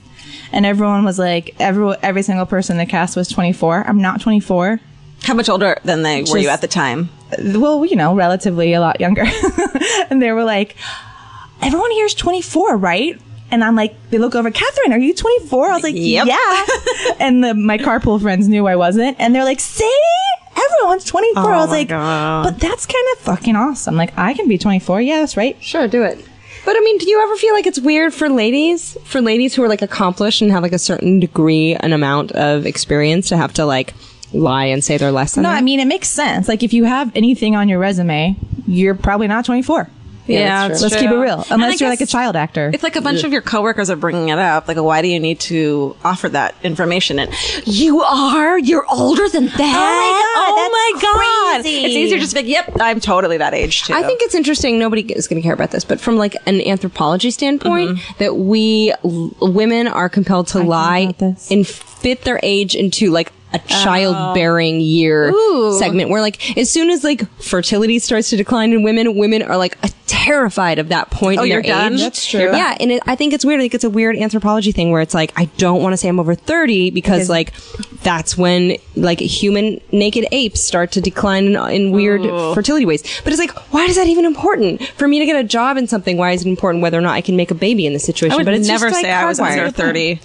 and everyone was like, every single person in the cast was 24. I'm not 24. How much older than were you Just- at the time? Well, relatively a lot younger. And they were like, everyone here is 24, right? And I'm like, they look over, Catherine, are you 24? I was like, Yep. yeah. And my carpool friends knew I wasn't. And they're like, see? Everyone's 24. I was like, but that's kind of fucking awesome. Like, I can be 24. Yeah, that's right. Sure, do it. But I mean, do you ever feel like it's weird for ladies who are like accomplished and have like a certain degree, an amount of experience to have to like lie and say they're less than No, that? I mean, it makes sense. Like, if you have anything on your resume, you're probably not 24. Yeah, that's Let's true. keep it real. And I Unless you're like a guess child actor. If like a bunch of your coworkers are bringing it up, like why do you need to offer that information? And you're older than that. Oh my god! It's easier just to be like, yep, I'm totally that age too. I think it's interesting. Nobody is going to care about this, but from like an anthropology standpoint, that women are compelled to lie about this. and fit their age into like a childbearing year segment where like as soon as like fertility starts to decline in women are like terrified of that point in you're their done? age. That's true. Yeah, and I think it's weird. I think it's a weird anthropology thing where it's like I don't want to say I'm over 30 because like that's when like human naked apes start to decline in weird fertility ways. But it's like, why is that even important? For me to get a job in something, why is it important whether or not I can make a baby in this situation? I would but it's never just, like, say I was hardwired. under 30.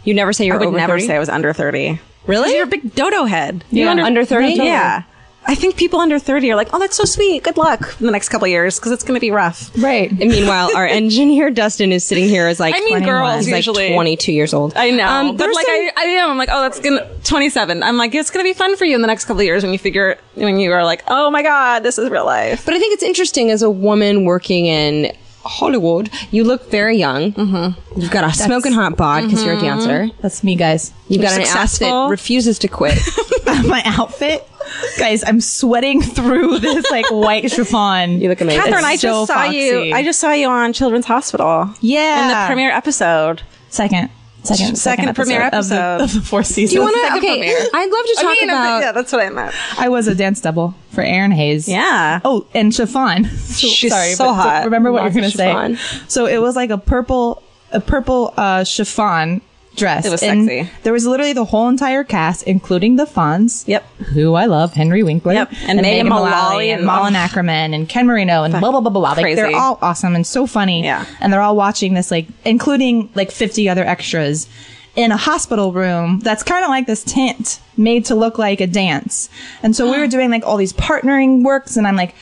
You never say you're I would over never 30? say I was under 30. Really? You're a big dodo head. Yeah. Under 30? Yeah. I think people under 30 are like, oh, that's so sweet. Good luck in the next couple of years because it's going to be rough. Right. And meanwhile, our engineer Dustin is sitting here as like I mean, 21. girls He's like usually. 22 years old. I know. But there's like, some- I am. I'm like, oh, that's going to 27. I'm like, it's going to be fun for you in the next couple of years when you are like, oh my God, this is real life. But I think it's interesting as a woman working in Hollywood, you look very young. Mm-hmm. You've got a smoking hot bod because you're a dancer. That's me, guys. You've got an ass successful. that refuses to quit. My outfit. Guys, I'm sweating through this like white chiffon. You look amazing. Catherine, It's I so just saw you. foxy. I just saw you on Children's Hospital. Yeah. In the premiere episode. Second premiere episode. of the fourth season. Do you want to? Second Okay, premiere. I'd love to talk about. yeah, that's what I meant. I was a dance double for Aaron Hayes. Yeah. Oh, and chiffon. She's so but hot. remember what Lots you're of going to say. chiffon. So it was like a purple chiffon dress. It was And sexy. there was literally the whole entire cast, including the Fonz. Yep. Who I love, Henry Winkler. Yep. And Megan Mullally and and- Malin Ackerman and Ken Marino and blah, blah, blah, blah, blah. Like, Crazy. they're all awesome and so funny. Yeah. And they're all watching this, like, including like 50 other extras in a hospital room that's kind of like this tent made to look like a dance. And so we were doing like all these partnering works and I'm like,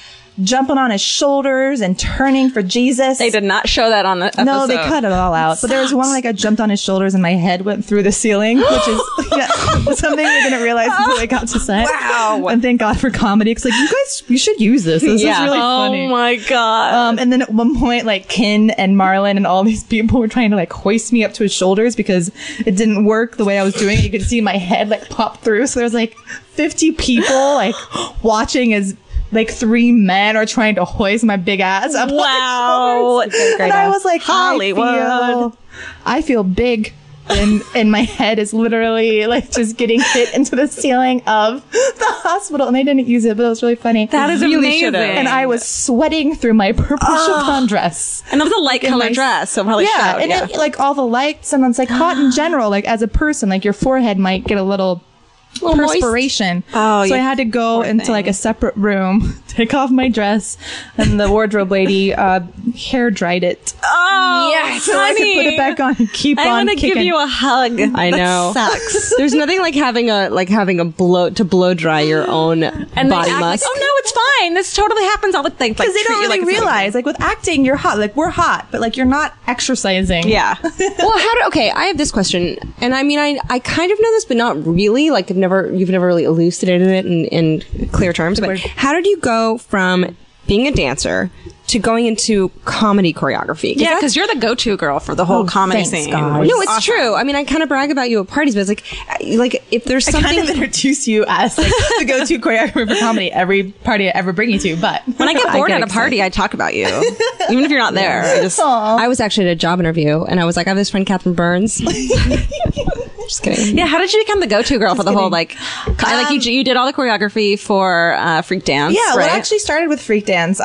jumping on his shoulders and turning for Jesus. They did not show that on the episode. No, they cut it all out. But there was one like I jumped on his shoulders and my head went through the ceiling, which is something I didn't realize until I got to set. Wow. And thank God for comedy. Because like, you should use this. This is really funny. Oh my God. And then at one point, like Kin and Marlon and all these people were trying to like hoist me up to his shoulders because it didn't work the way I was doing it. You could see my head like pop through. So there's like 50 people like watching as like 3 men are trying to hoist my big ass up. Wow. And I was like, Hollywood. I feel big. And my head is literally like just getting hit into the ceiling of the hospital. And they didn't use it, but it was really funny. That is Really amazing. should've. And I was sweating through my purple chiffon dress. And it was a light colored dress, so probably Yeah, showed. and it, like all the lights, and it's like hot in general. Like as a person, like your forehead might get a little perspiration. Oh, so I you had to go into like a separate room, take off my dress, and the wardrobe lady hair dried it. Oh, Yes. So I could put it back on and keep I on want to kicking. give you a hug. I know. Sucks. There's nothing like having a blow dry your own And body they act musk. like, oh no, it's fine. This totally happens all the time. because they don't really realize, like with acting, you're hot. Like we're hot, but like you're not exercising. Yeah. Okay, I have this question, and I mean, I kind of know this, but not really. Like you've never really elucidated it in clear terms. But how did you go from being a dancer to going into comedy choreography? Yeah, because you're the go-to girl for the whole comedy thanks, scene. guys. No, it's true. I mean, I kind of brag about you at parties, but it's like if there's I something. kind of introduce you as like the go-to choreographer for comedy every party I ever bring you to. But When I get bored get at a party, I talk about you. Even if you're not there. I was actually at a job interview, and I was like, I have this friend, Catherine Burns. Just kidding. Yeah, how did you become the go-to girl for the whole, like you did all the choreography for Freak Dance, yeah, right? well, it actually started with Freak Dance.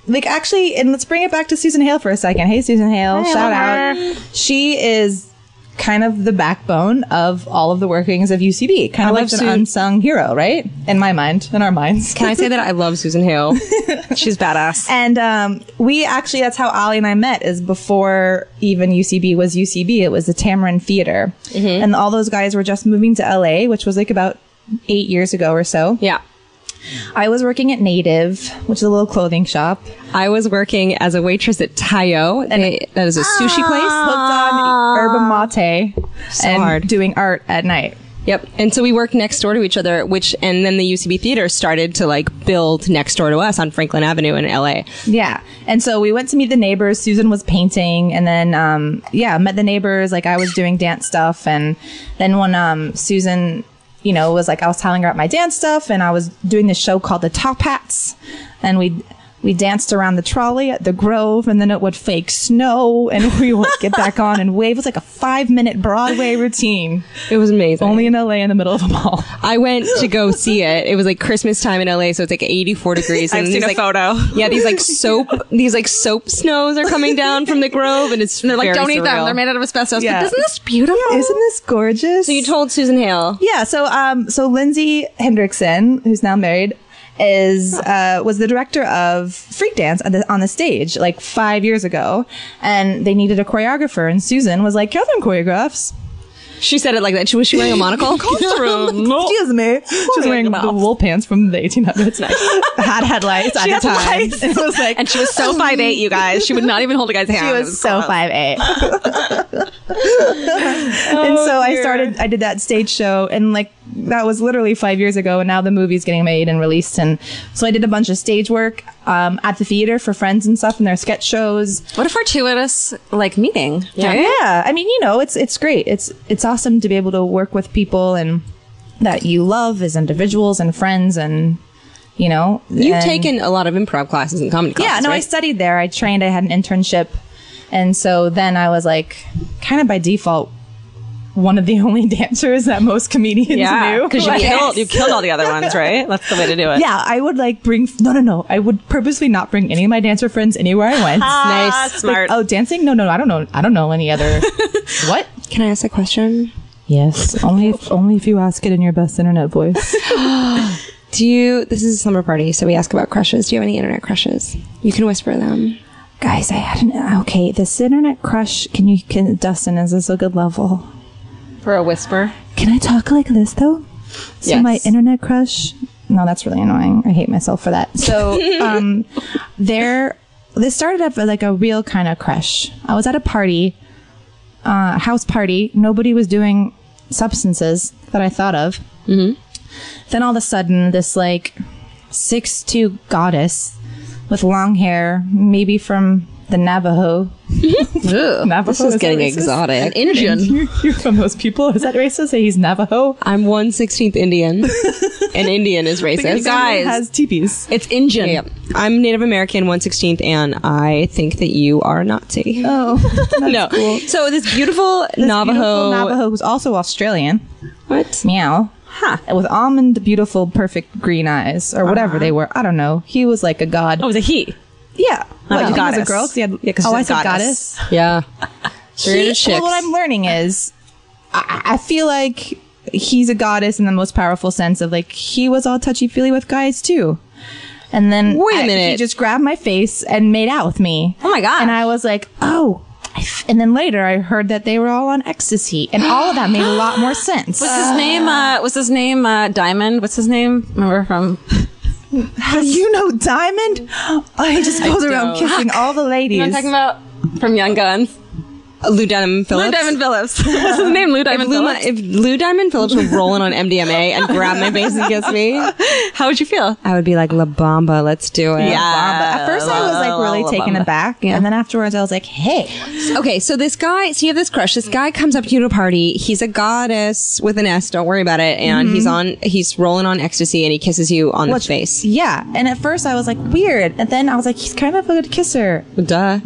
Like actually, and let's bring it back to Susan Hale for a second. Hey, Susan Hale, shout out. She is kind of the backbone of all of the workings of UCB. Kind of like an unsung hero, right? In my mind, in our minds. Can I say that I love Susan Hale? She's badass. And we actually, that's how Alie and I met, is before even UCB was UCB. It was the Tamarind Theater. And all those guys were just moving to LA, which was like about 8 years ago or so. Yeah. I was working at Native, which is a little clothing shop. I was working as a waitress at Tayo. That is a sushi place. Hooked on yerba mate and hard. doing art at night. Yep. And so we worked next door to each other, and then the UCB theater started to like build next door to us on Franklin Avenue in LA. Yeah. And so we went to meet the neighbors. Susan was painting, and then, met the neighbors. Like I was doing dance stuff. And then when, Susan, was like, I was telling her about my dance stuff, and I was doing this show called The Top Hats, and we danced around the trolley at the Grove, and then it would fake snow, and we would get back on and wave. It was like a 5-minute Broadway routine. It was amazing. Only in LA in the middle of a mall. I went to go see it. It was like Christmas time in LA, so it's like 84 degrees. And I've seen a like, photo. Yeah, these soap snows are coming down from the Grove, and it's They're like, very don't eat them. surreal. They're made out of asbestos. Yeah. But isn't this beautiful? Isn't this gorgeous? So you told Susan Hale. Yeah, so Lindsay Hendrickson, who's now married, was the director of Freak Dance on the stage like 5 years ago, and they needed a choreographer, and Susan was like, Catherine choreographs. She said it like that. Was she wearing a monocle? Excuse me. She was wearing the wool pants from the 1800s. Had headlights at the time. It was like, And she was so 5'8", you guys. She would not even hold a guy's hand. she It was so gross. 5'8". And so I did that stage show, and like that was literally 5 years ago, and now the movie's getting made and released. And so I did a bunch of stage work at the theater for friends and stuff, and their sketch shows. What a fortuitous meeting. Right? Yeah, I mean, it's great. It's awesome to be able to work with people and that you love as individuals and friends, and You've taken a lot of improv classes and comedy classes. Yeah, no, right? I studied there. I trained. I had an internship, and so then I was like, kind of by default, one of the only dancers that most comedians knew. because you killed all the other ones, right? That's the way to do it. Yeah, I would like bring. No. I would purposely not bring any of my dancer friends anywhere I went. Nice, smart. Like, oh, dancing? No. I don't know any other. What? Can I ask a question? Yes, only if you ask it in your best internet voice. This is a slumber party, so we ask about crushes. Do you have any internet crushes? You can whisper them. Guys, I had this internet crush. Dustin, is this a good level? For a whisper. Can I talk like this though? So Yes. my internet crush no, that's really annoying. I hate myself for that. So, this started up as like a real kind of crush. I was at a party, house party. Nobody was doing substances that I thought of. Mm-hmm. Then all of a sudden, this like 6'2" goddess with long hair, maybe from the Navajo. Navajo, this is getting exotic. An Indian. You're from those people? Is that racist? Say he's Navajo? I'm 1/16 Indian. An Indian is racist. Guys, has teepees. It's Indian. Yeah. I'm Native American, 1/16, and I think that you are a Nazi. Oh, no. Cool. So this beautiful Navajo who's also Australian. What? Meow. Huh. With almond, beautiful, perfect green eyes, or whatever they were. I don't know. He was like a god. Oh, it was a he. Yeah. Not What, a you think it was a goddess. girl? 'Cause he had, Yeah, 'cause oh, I she's a said goddess. goddess. Yeah. Well, what I'm learning is, I feel like he's a goddess in the most powerful sense of like, he was all touchy-feely with guys too. And then Wait a minute. he just grabbed my face and made out with me. Oh my gosh. And I was like, oh. And then later I heard that they were all on ecstasy, and all of that made a lot more sense. Was his name Diamond? What's his name? Remember from... You know Diamond? Oh, he just goes around kissing all the ladies. You know what I'm talking about? From Young Guns. Lou Diamond Phillips. Lou Diamond Phillips. What's his name? Lou Diamond Phillips? If Lou Diamond Phillips were rolling on MDMA and grabbed my face and kissed me, How would you feel? I would be like, La Bamba, let's do it. At first I was like really taken aback, and then afterwards I was like, hey. Okay, so this guy, so you have this crush. This guy comes up to you at a party. He's a goddess with an S. Don't worry about it. And he's rolling on ecstasy, and he kisses you on the face. Yeah, and at first I was like, weird, and then I was like, he's kind of a good kisser. Duh.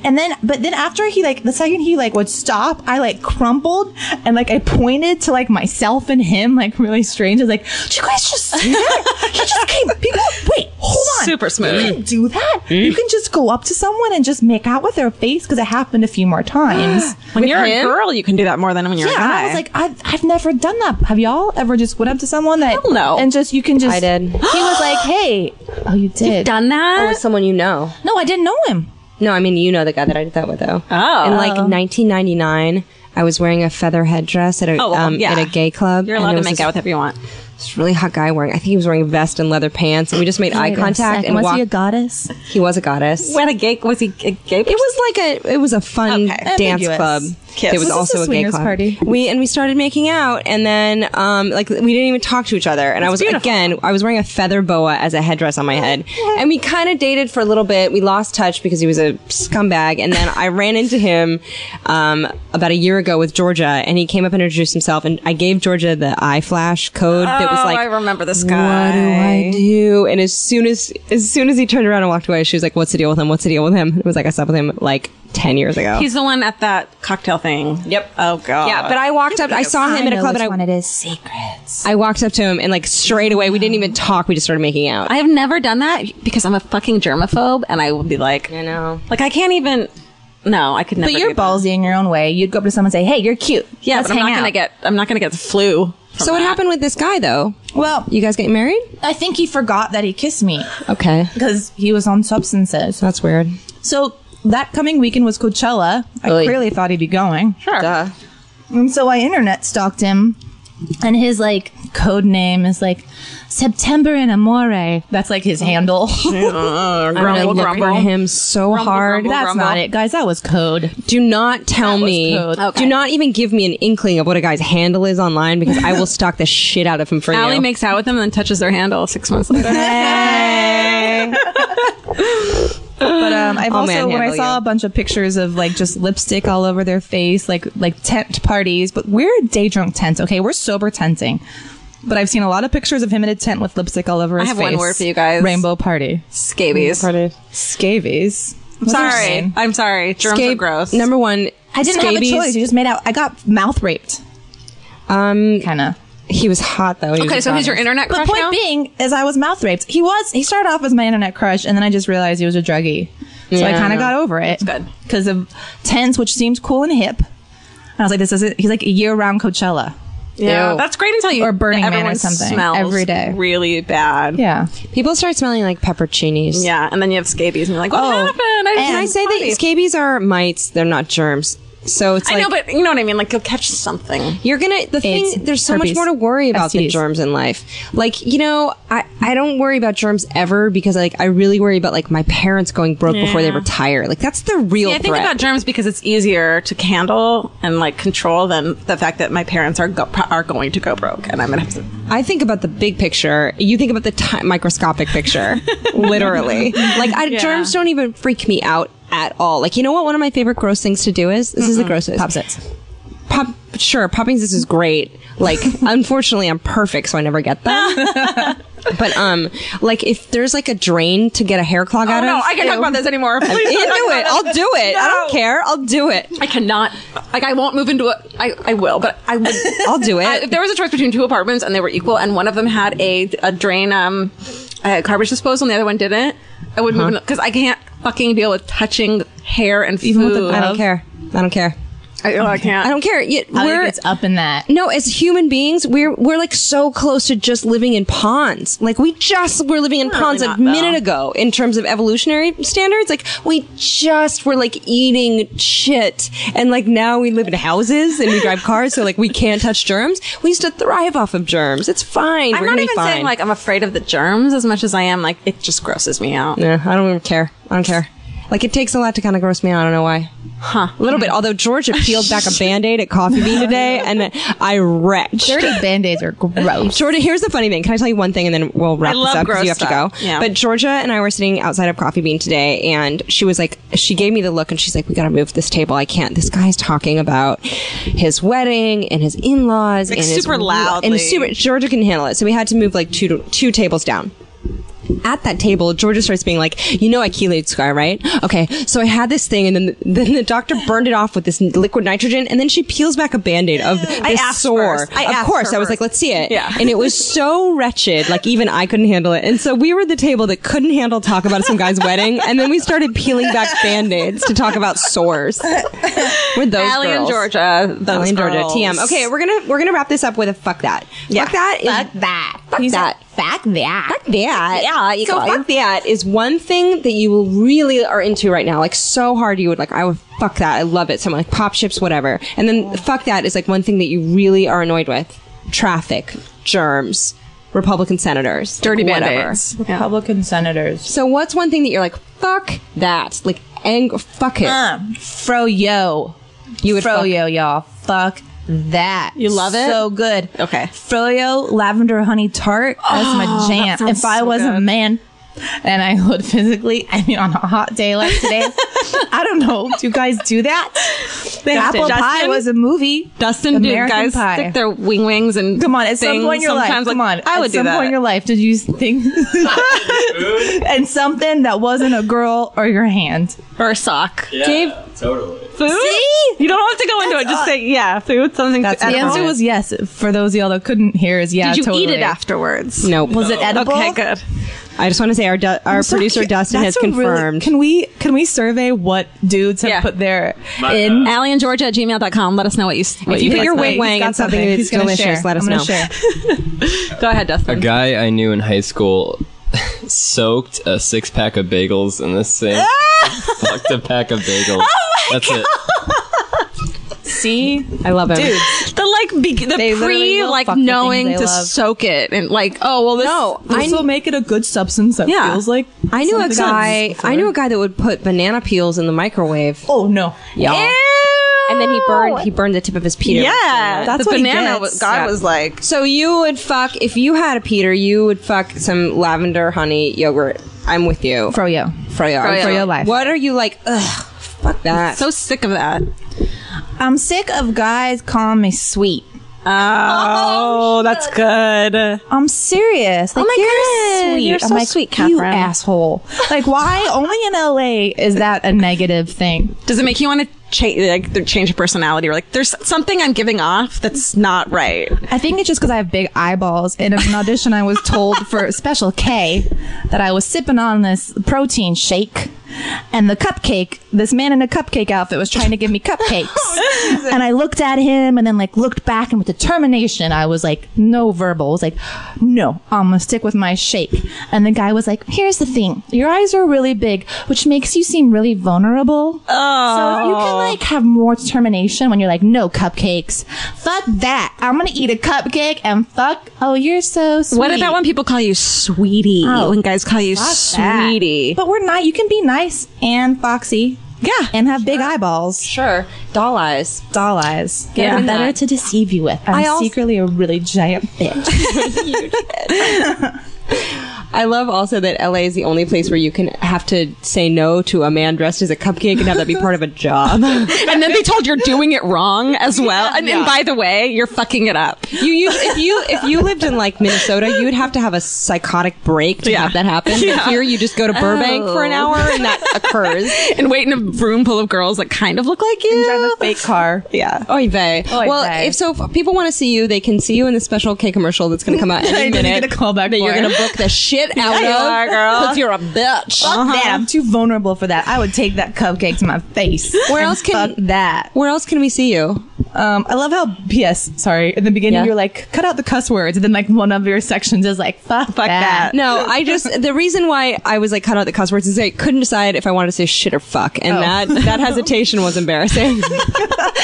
And then, but then after he like, the second he like would stop, I like crumpled, and like I pointed to like myself and him, like really strange. I was like, did you guys just see that? He just came, people, wait, hold on. Super smooth. You can do that? You can just go up to someone and just make out with their face, because it happened a few more times. When you're him? a girl, you can do that more than when you're a Yeah, guy. and I was like, I've never done that. Have y'all ever just went up to someone that Hell no. and just you can just? I did. He was like, hey, oh, you did? done that? Or with someone you know. No, I didn't know him. No, I mean, you know the guy that I did that with, though. Oh. In like 1999, I was wearing a feather headdress at a gay club. You're and allowed there to was make this- out with whoever you want. This really hot guy wearing, I think he was wearing a vest and leather pants, and we just made eye contact and was walked. he a goddess? He was a goddess. Was he a gay person? It was a fun Okay. dance Ambiguous. club. Kiss. It was Was this also a a gay swingers club. party? We started making out, and then like we didn't even talk to each other. And I was wearing a feather boa as a headdress on my head, and we kind of dated for a little bit. We lost touch because he was a scumbag, and then I ran into him about a year ago with Georgia, and he came up and introduced himself, and I gave Georgia the eye flash code that was like, I remember this what guy. do I do? And as soon as he turned around and walked away, she was like, what's the deal with him? What's the deal with him? It was like, I slept with him like 10 years ago. He's the one at that cocktail thing. Yep. Oh, God. Yeah, but I walked up, I saw him at a club, and one it is. Secrets. I walked up to him, and like straight away, we didn't even talk, we just started making out. I have never done that because I'm a fucking germaphobe, and I would be like, I know. like, I can't even. No, I could never. But you're do that. ballsy in your own way. You'd go up to someone and say, "Hey, you're cute. Yeah, Let's but I'm hang not gonna get the flu. So what happened with this guy, though? Well, You guys getting married? I think he forgot that he kissed me Okay. because he was on substances. That's weird. So that coming weekend was Coachella. I Oy. clearly thought he'd be going. Sure. Duh. And so I internet stalked him, and his like code name is like September in Amore. That's like his handle. I'm gonna look for him so hard. grumble. That's not it, guys. That was code. Do not tell me. code. Okay. Do not even give me an inkling of what a guy's handle is online, because I will stalk the shit out of him for Alie you. makes out with him and then touches their handle 6 months later. But I've Oh, also man, when I handle saw you. a bunch of pictures of like just lipstick all over their face, like tent parties. But we're day drunk tents, okay? We're sober tenting. But I've seen a lot of pictures of him in a tent with lipstick all over his have face. one word for you guys. Rainbow party. Scabies. Scabies. I'm sorry. Germs are gross. Number one, I didn't scabies. have a choice. You just made out. I got mouth raped. Kind of. He was hot though. He was Okay, so he's your internet But the crush point now? being is I was mouth raped. He started off as my internet crush, and then I just realized he was a druggie. So I Yeah, kind I of know. got over it. good. Because of tents, which seems cool and hip. And I was like, this is it. He's like a year-round Coachella. Yeah, Ew. that's great until you Or Burning Man or everyone something smells every day. really bad. Yeah. People start smelling like pepperoncinis. Yeah, and then you have scabies, and you're like, what happened? Can I say that scabies are mites? They're not germs. So it's I know, but you know what I mean? Like, you'll catch something. You're gonna, there's so much herpes, more to worry about than STDs. germs in life. Like, you know, I don't worry about germs ever because, like, I really worry about, like, my parents going broke before they retire. Like, that's the real I think threat. about germs because it's easier to handle and, like, control than the fact that my parents are going to go broke and I'm going to have to. I think about the big picture. You think about the microscopic picture. Literally. Like, germs don't even freak me out at all. Like, you know what one of my favorite gross things to do is? This is the grossest. Popping zits is great. Like, unfortunately, I'm perfect, so I never get them. But, like, if there's, like, a drain to get a hair clog out of... No, I can't talk about this anymore. Please into it. I'll do it. No. I don't care. I'll do it. I cannot. Like, I won't move into it. I will, but I would. I'll do it. If there was a choice between two apartments and they were equal and one of them had a drain, garbage disposal and the other one didn't, I would move in because I can't fucking deal with touching hair and food. Even with the I don't care. I don't care. I can't. I don't care. I think it's up in that. No, as human beings, we're like so close to just living in ponds. Like we were living in ponds really a not, minute ago in terms of evolutionary standards. Like we were like eating shit, and like now we live in houses and we drive cars, so like we can't touch germs. We used to thrive off of germs. It's fine. I'm We're not gonna even be fine. saying like I'm afraid of the germs as much as I am like it just grosses me out. Yeah, I don't even care. I don't care. Like it takes a lot to kind of gross me out. I don't know why. A little bit. Although Georgia peeled back a Band-Aid at Coffee Bean today, and I wrecked. Dirty Band-Aids are gross. Georgia, here's the funny thing. Can I tell you one thing, and then we'll wrap this up because you have to go. Yeah. But Georgia and I were sitting outside of Coffee Bean today, and she was like, she gave me the look, and she's like, "We got to move this table. I can't. This guy's talking about his wedding and his in-laws Like and his super loudly. and super. Georgia can handle it, so we had to move like two tables down." At that table, Georgia starts being like, "You know, I chelated Sky, right? Okay, so I had this thing, and then the doctor burned it off with this liquid nitrogen, and then she peels back a Band-Aid of this asked sore. first. I Of asked course, her I was like, first. let's see it. Yeah. And it was so wretched, like even I couldn't handle it. And so we were the table that couldn't handle talk about some guy's wedding, and then we started peeling back Band-Aids to talk about sores. We're those Alie girls. and Georgia. Those Alie and Georgia. girls. TM. Okay, we're gonna wrap this up with a fuck that. Yeah. Fuck that is Fuck that. Fuck He said, that. Fuck that. Fuck that. Yeah, you so guys. fuck that is one thing that you really are into right now. Like so hard you would like, I would fuck that. I love it. Someone like pop chips, whatever. And then fuck that is like one thing that you really are annoyed with. Traffic, germs, Republican senators. Dirty like, whatever. Band-Aids. Republican senators. So what's one thing that you're like, fuck that? Like fuck it. Froyo. You would fuck- Froyo, y'all. Fuck that. You love it? So good. Okay. Froyo lavender honey tart. That's my jam. sounds If I so was a good. man and I would physically, I mean, on a hot day like today, I don't know. Do you guys do that? Apple Pie Dustin? was a movie. Dustin, American dude, guys Pie. stick their wings and Come on, at some things. point in your life. Sometimes, Come on, I would at do some that. point in your life, did you think and something that wasn't a girl or your hand? or a sock. Yeah, Dave? totally. Food? You don't have to go into it. Just say yeah, food. Something. The edible. answer was yes. For those of y'all that couldn't hear, is yeah. Did you totally. eat it afterwards? Nope. Was it edible? Okay, good. I just want to say our producer Dustin has That's a really- confirmed. Can we survey what dudes have Yeah. put their My in? AllieandGeorgia@gmail.com. Let us know what you. If you put your wing wang got and something that's He's gonna delicious, share. let us I'm know. gonna share. Go ahead, A Dustin. guy I knew in high school soaked a 6-pack of bagels in the sink. Fucked a pack of bagels. That's it. See, I love him. dude. The They literally will fuck the knowing things to they love. soak it and like well this No, This will make it a good substance that Yeah. feels like. I knew a something guy. else before. I knew a guy that would put banana peels in the microwave. Oh no! Y'all. And then he burned the tip of his Peter. yeah That's the what he banana gets. guy Yeah. was like So you would fuck if you had a Peter. You would fuck some lavender honey yogurt. I'm with you. Froyo. Froyo. life. What are you like? Ugh, fuck that. so sick of that. I'm sick of guys calling me sweet. Oh, that's good. I'm serious. Like, my you're God. sweet. You're I'm so like, sweet, you Catherine. asshole. Like, why only in LA is that a negative thing? Does it make you want to change your personality or like there's something I'm giving off that's not right? I think it's just because I have big eyeballs. And in an audition, I was told for Special K that I was sipping on this protein shake. And the cupcake, this man in a cupcake outfit was trying to give me cupcakes. And I looked at him and then like looked back, and with determination, I was like, no verbal. I was like, no, I'm gonna stick with my shake. And the guy was like, here's the thing. Your eyes are really big, which makes you seem really vulnerable. So you can like have more determination when you're like, no cupcakes. Fuck that. I'm gonna eat a cupcake and fuck. Oh, you're so sweet. What about when people call you sweetie? Oh, when guys call you sweetie. But we're not. You can be nice and foxy. Yeah. And have big eyeballs. Sure. Doll eyes. Doll eyes. Yeah. They're better to deceive you with. I'm secretly a really giant bitch. I love also that LA is the only place where you can have to say no to a man dressed as a cupcake and have that be part of a job. And then they told you're doing it wrong as well. And by the way, you're fucking it up. If you lived in like Minnesota, you would have to have a psychotic break to have that happen. But here you just go to Burbank for an hour and that occurs. And wait in a room full of girls that kind of look like you. Drive a fake car. Yeah. Oy vey. Well, if people want to see you, they can see you in the special K commercial that's going to come out any minute. Get a call back that you're going to book the shit out of. You are, girl. Because you're a bitch. Fuck that. I'm too vulnerable for that. I would take that cupcake to my face. Where else can we see you? I love how P.S. Sorry, in the beginning you're like, cut out the cuss words, and then like one of your sections is like, fuck that. No, the reason why I was like, cut out the cuss words is I couldn't decide if I wanted to say shit or fuck, and that hesitation was embarrassing.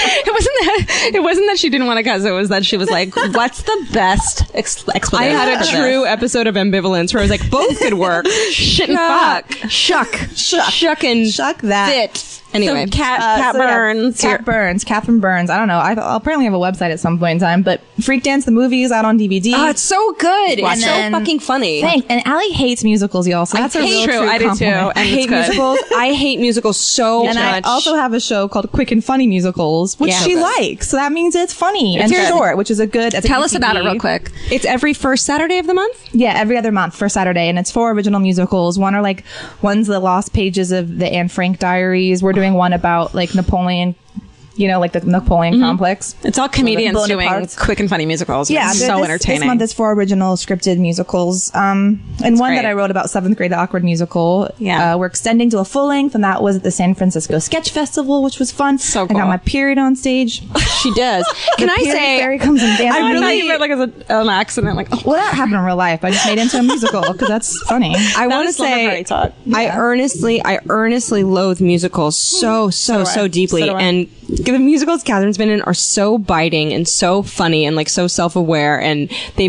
It wasn't that she didn't want to cuss. It was that she was like, what's the best explanation? I had a true episode of ambivalence where I was like, both could work. Shit and fuck. Shuck that. Fit. Anyway, so Cat Burns. Catherine Burns. I don't know. I'll apparently have a website at some point in time, but Freak Dance, the movie, is out on DVD. Oh, it's so good. It's so fucking funny. Thanks. And Alie hates musicals, y'all, so that's a real true I do too. compliment. I hate musicals. I hate musicals so much. And I also have a show called Quick and Funny Musicals, which she likes. So that means it's funny and short, which is a good. Tell us about it real quick. It's every first Saturday of the month? Yeah, every other month, first Saturday. And it's 4 original musicals. One's the Lost Pages of the Anne Frank Diaries. We're doing one about like Napoleon, like the Napoleon complex. It's all comedians doing quick and funny musicals. Yeah, it's so entertaining. This month is 4 original scripted musicals. And one great. that I wrote about 7th grade, the awkward musical. Yeah. We're extending to a full length, and that was at the San Francisco Sketch Festival, which was fun. So cool. I got my period on stage. She does. Can I say, Fairy comes and dances. I really meant like as an accident. Like, well, that happened in real life. I just made it into a musical because that's funny. I want to say, I earnestly loathe musicals so deeply. So and the musicals Catherine's been in are so biting and so funny and like so self-aware, and they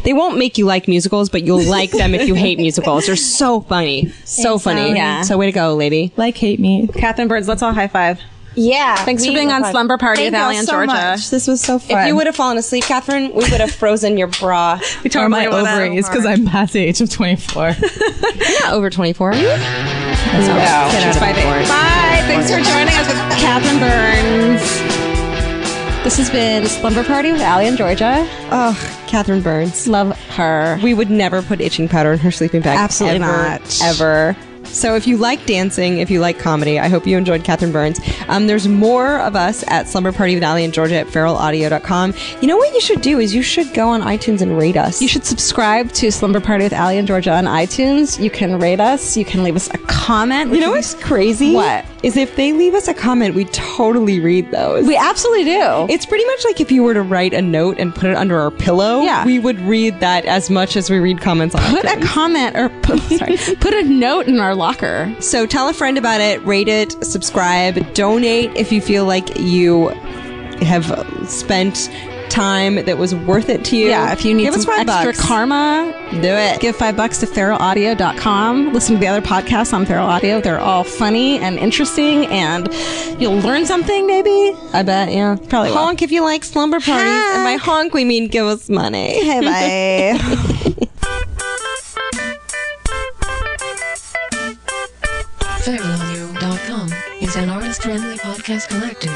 won't make you like musicals, but you'll like them if you hate musicals. They're so funny. So funny. Yeah. So way to go, lady. Like, hate me. Catherine Burns, let's all high five. Yeah. Thanks for being on Slumber Party with Alie and Georgia. Much. This was so fun. If you would have fallen asleep, Catherine, we would have frozen your bra. or my ovaries, because I'm past the age of 24. You're not over 24, are you? She's 5'8". Bye. Thanks for joining us with Catherine Burns. This has been Slumber Party with Alie and Georgia. Oh, Catherine Burns. Love her. We would never put itching powder in her sleeping bag. Absolutely not. Ever. So if you like dancing, if you like comedy, I hope you enjoyed Catherine Burns. There's more of us at Slumber Party with Alie and Georgia at feralaudio.com. You know what you should do is you should go on iTunes and rate us. You should subscribe to Slumber Party with Alie and Georgia on iTunes. You can rate us. You can leave us a comment. You know what's crazy? What? Is if they leave us a comment, we totally read those. We absolutely do. It's pretty much like if you were to write a note and put it under our pillow, we would read that as much as we read comments on Put iTunes. a comment or put a note in our locker. So tell a friend about it, rate it, subscribe, donate if you feel like you have spent time that was worth it to you. Yeah, if you need give some us $5. extra karma, do it. Give $5 to feralaudio.com. Listen to the other podcasts on Feral Audio. They're all funny and interesting, and you'll learn something, maybe. I bet, yeah. Probably will. Honk if you like slumber parties. And by honk, we mean give us money. Hey, bye. feralaudio.com is an artist-friendly podcast collective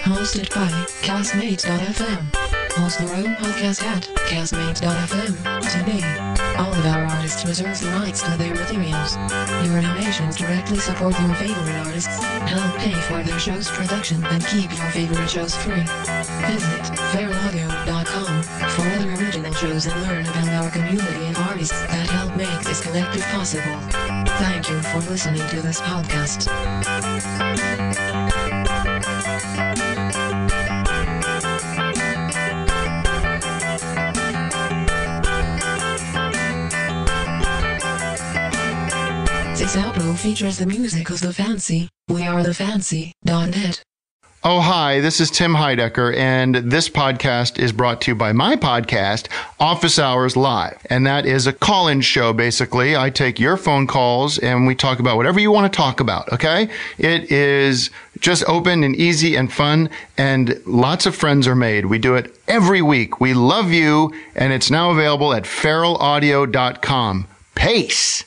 hosted by Castmates.fm. Host their own podcast at Castmates.fm today. All of our artists reserve the rights to their materials. Your donations directly support your favorite artists, help pay for their show's production, and keep your favorite shows free. Visit feralaudio.com for other original shows and learn about our community of artists that help make this collective possible. Thank you for listening to this podcast. This outro features the music of The Fancy. We are thefancy.net. Oh, hi, this is Tim Heidecker, and this podcast is brought to you by my podcast, Office Hours Live. And that is a call-in show, basically. I take your phone calls, and we talk about whatever you want to talk about, okay? It is just open and easy and fun, and lots of friends are made. We do it every week. We love you, and it's now available at feralaudio.com. Peace!